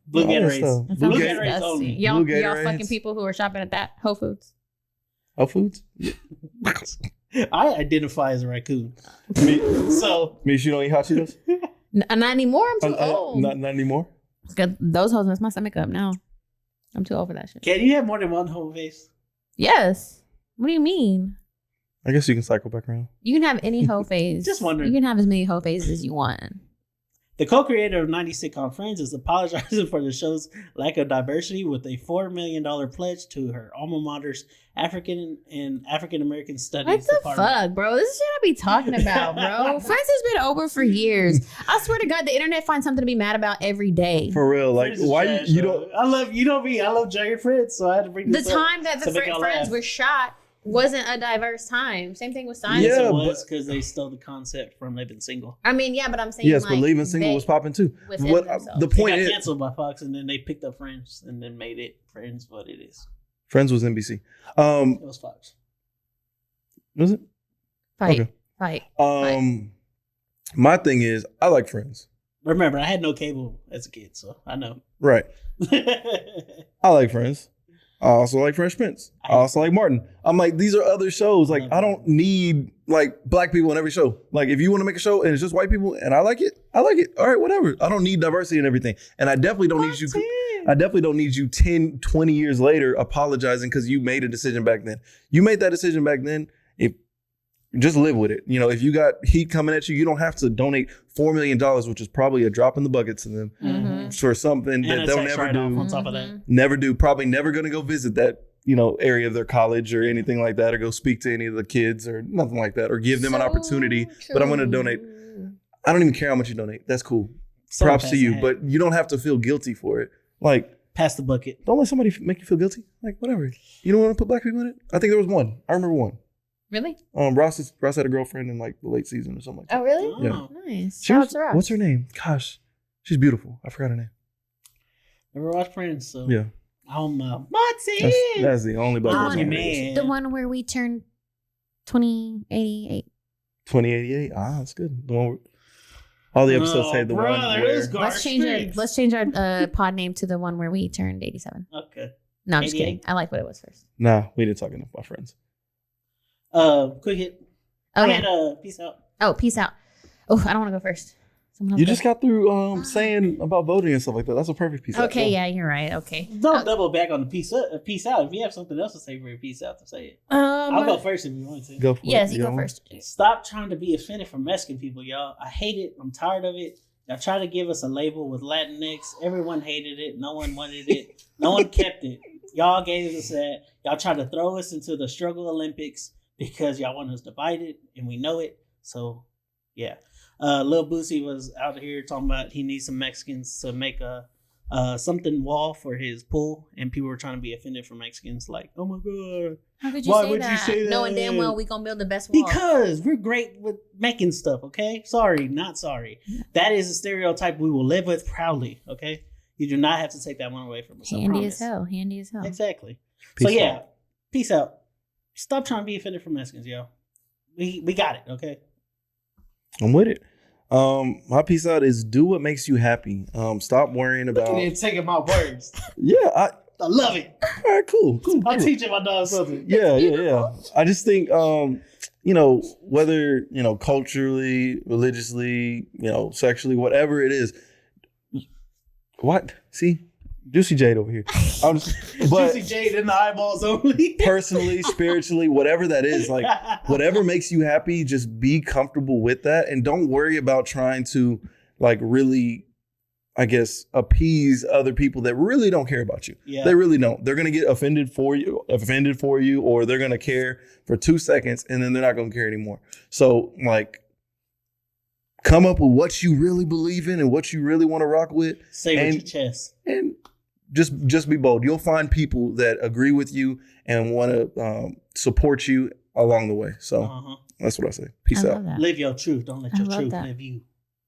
Blue Gatorades. Blue Gatorades only. Y'all fucking people who are shopping at that Whole Foods. Whole Foods? I identify as a raccoon. So means you don't eat hot Cheetos? Not anymore. I'm too old. Not anymore. Those hoes mess my stomach up now. I'm too old for that shit. Can you have more than one whole face? Yes. What do you mean? I guess you can cycle back around. You can have any hoe phase. Just wondering. You can have as many hoe phases as you want. The co-creator of 90s sitcom Friends is apologizing for the show's lack of diversity with a $4 million pledge to her alma mater's African American Studies What the department. fuck, bro? This is shit I be talking about, bro. Friends has been over for years. I swear to God, the internet finds something to be mad about every day. For real, like why you don't? I love Jagged Friends, so I had to bring this the time that the Friends were shot wasn't a diverse time. Same thing with Science. Yes, it was because they stole the concept from Living Single. I mean, yeah, but I'm saying yes, but Living Single was popping too. What the point it got is canceled by Fox, and then they picked up Friends, and then made it Friends what it is. Friends was NBC. It was Fox. Was it? Fight. My thing is, I like Friends. Remember, I had no cable as a kid, so I know. Right. I like Friends. I also like Fresh Prince. I also like Martin. I'm like, these are other shows. Like, I don't need like black people in every show. Like, if you want to make a show and it's just white people and I like it, I like it. All right, whatever. I don't need diversity and everything. And I definitely don't need you. I definitely don't need you 10, 20 years later apologizing because you made a decision back then. You made that decision back then. Just live with it. You know, if you got heat coming at you, you don't have to donate $4 million, which is probably a drop in the bucket to them for something that they'll never do. On top of that. Never do. Probably never going to go visit that, you know, area of their college or anything like that, or go speak to any of the kids or nothing like that, or give them an opportunity. True. But I'm going to donate. I don't even care how much you donate. That's cool. Props to you, but you don't have to feel guilty for it. Like, pass the bucket. Don't let somebody make you feel guilty. Like, whatever. You don't want to put black people in it? I think there was one. I remember one. Really? Ross had a girlfriend in like the late season or something like that. Oh, really? Yeah. Nice. What's her name? Gosh, she's beautiful. I forgot her name. Never watched Friends, so yeah. What's that's the only black man. The one where we turned 2088. 2088. That's good. The one where all the episodes say the one. Where... Let's change our pod name to the one where we turned 87. Okay. No, I'm just kidding. I like what it was first. Nah, we didn't talk enough about Friends. Quick hit. Peace out. Oh, peace out. Oh, I don't want to go first. You just got through saying about voting and stuff like that. That's a perfect peace out. Okay, yeah, you're right. Okay. Don't double back on the peace out. If you have something else to say for your peace out, to say it. I'll go first if you want to. Go for it. Yes, you go first. Stop trying to be offended for Mexican people, y'all. I hate it. I'm tired of it. Y'all try to give us a label with Latinx. Everyone hated it. No one wanted it. No one kept it. Y'all gave us that. Y'all tried to throw us into the struggle Olympics because y'all want us divided, and we know it. So, yeah. Lil Boosie was out here talking about he needs some Mexicans to make a something wall for his pool, and people were trying to be offended for Mexicans. Like, oh my god, how could you you say that? Knowing damn well we gonna build the best wall. Because we're great with making stuff. Okay, sorry, not sorry. That is a stereotype we will live with proudly. Okay, you do not have to take that one away from us. Handy as hell. Handy as hell. Exactly. Peace out. Stop trying to be offended for Mexicans, yo. We got it, okay? I'm with it. My peace out is do what makes you happy. Stop worrying about. Look at it taking my words. Yeah, I love it. All right, cool. I'm teaching my dog something. Yeah. I just think, whether culturally, religiously, sexually, whatever it is. What? See. Juicy Jade over here. Juicy Jade in the eyeballs only. Personally, spiritually, whatever that is, like whatever makes you happy, just be comfortable with that, and don't worry about trying to like really, I guess, appease other people that really don't care about you. Yeah. They really don't. They're gonna get offended for you, or they're gonna care for 2 seconds, and then they're not gonna care anymore. So like, come up with what you really believe in and what you really want to rock with. Say with your chest. And just be bold. You'll find people that agree with you and want to support you along the way. So that's what I say. Peace out. That. Live your truth. Don't let your truth live you.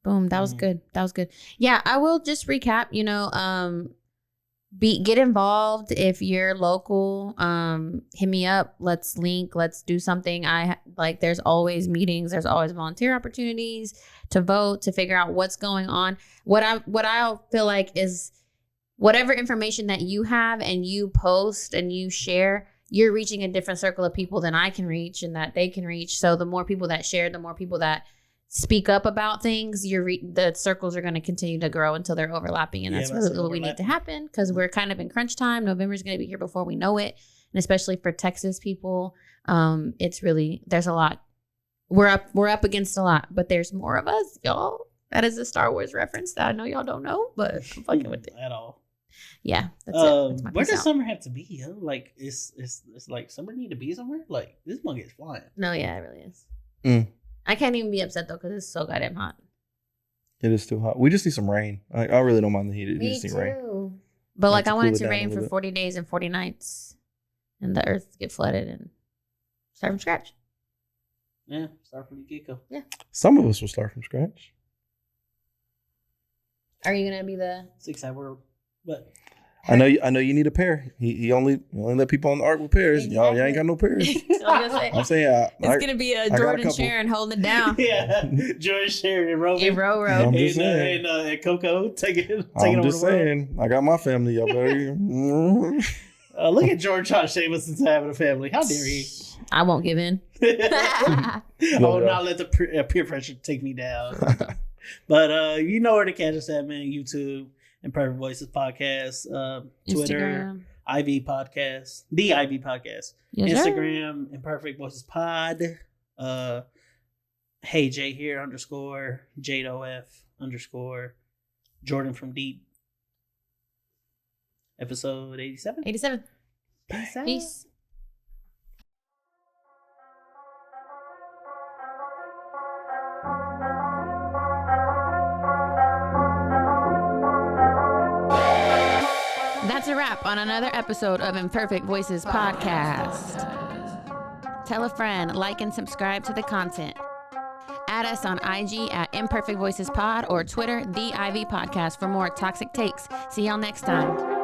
Boom. That was good. That was good. Yeah, I will just recap. Get involved if you're local. Hit me up. Let's link. Let's do something. There's always meetings. There's always volunteer opportunities to vote, to figure out what's going on. What I feel like is whatever information that you have and you post and you share, you're reaching a different circle of people than I can reach and that they can reach. So the more people that share, the more people that speak up about things, the circles are going to continue to grow until they're overlapping. And that's really what we need to happen, because we're kind of in crunch time. November is going to be here before we know it. And especially for Texas people, it's really, there's a lot. We're up against a lot, but there's more of us, y'all. That is a Star Wars reference that I know y'all don't know, but I'm fucking with it. At all. Yeah, that's it. Where does summer have to be, yo? Like, it's like summer need to be somewhere? Like, this mug is flying. No, yeah, it really is. I can't even be upset, though, because it's so goddamn hot. It is too hot. We just need some rain. I really don't mind the heat. We just need rain. But, I want it to rain for 40 days and 40 nights, and the earth get flooded and start from scratch. Yeah, start from the get-go. Yeah. Some of us will start from scratch. Are you going to be the... Six-side world. What? I know you need a pair. He only let people on the ark with pairs. Y'all ain't got no pairs. I'm saying it's gonna be a Jordan Sharon holding it down. Yeah, Jordan Sharon and Roman. And Ro. I'm just saying. And Coco take it. I'm just saying. I got my family. Y'all better. Look at George trying to shame us into having a family. How dare he? I won't give in. I will not let the peer pressure take me down. But you know where to catch us at, man. YouTube, Imperfect Voices Podcast, Twitter, Instagram. IV Podcast, the IV Podcast, Yes, Instagram, Imperfect Voices Pod. Hey Jay here _ JadeOF _ Jordan from Deep. Episode 87. 87. Peace. That's a wrap on another episode of Imperfect Voices Podcast. Tell a friend, like and subscribe to the content. Add us on IG at Imperfect Voices Pod or Twitter, The IV Podcast for more toxic takes. See y'all next time.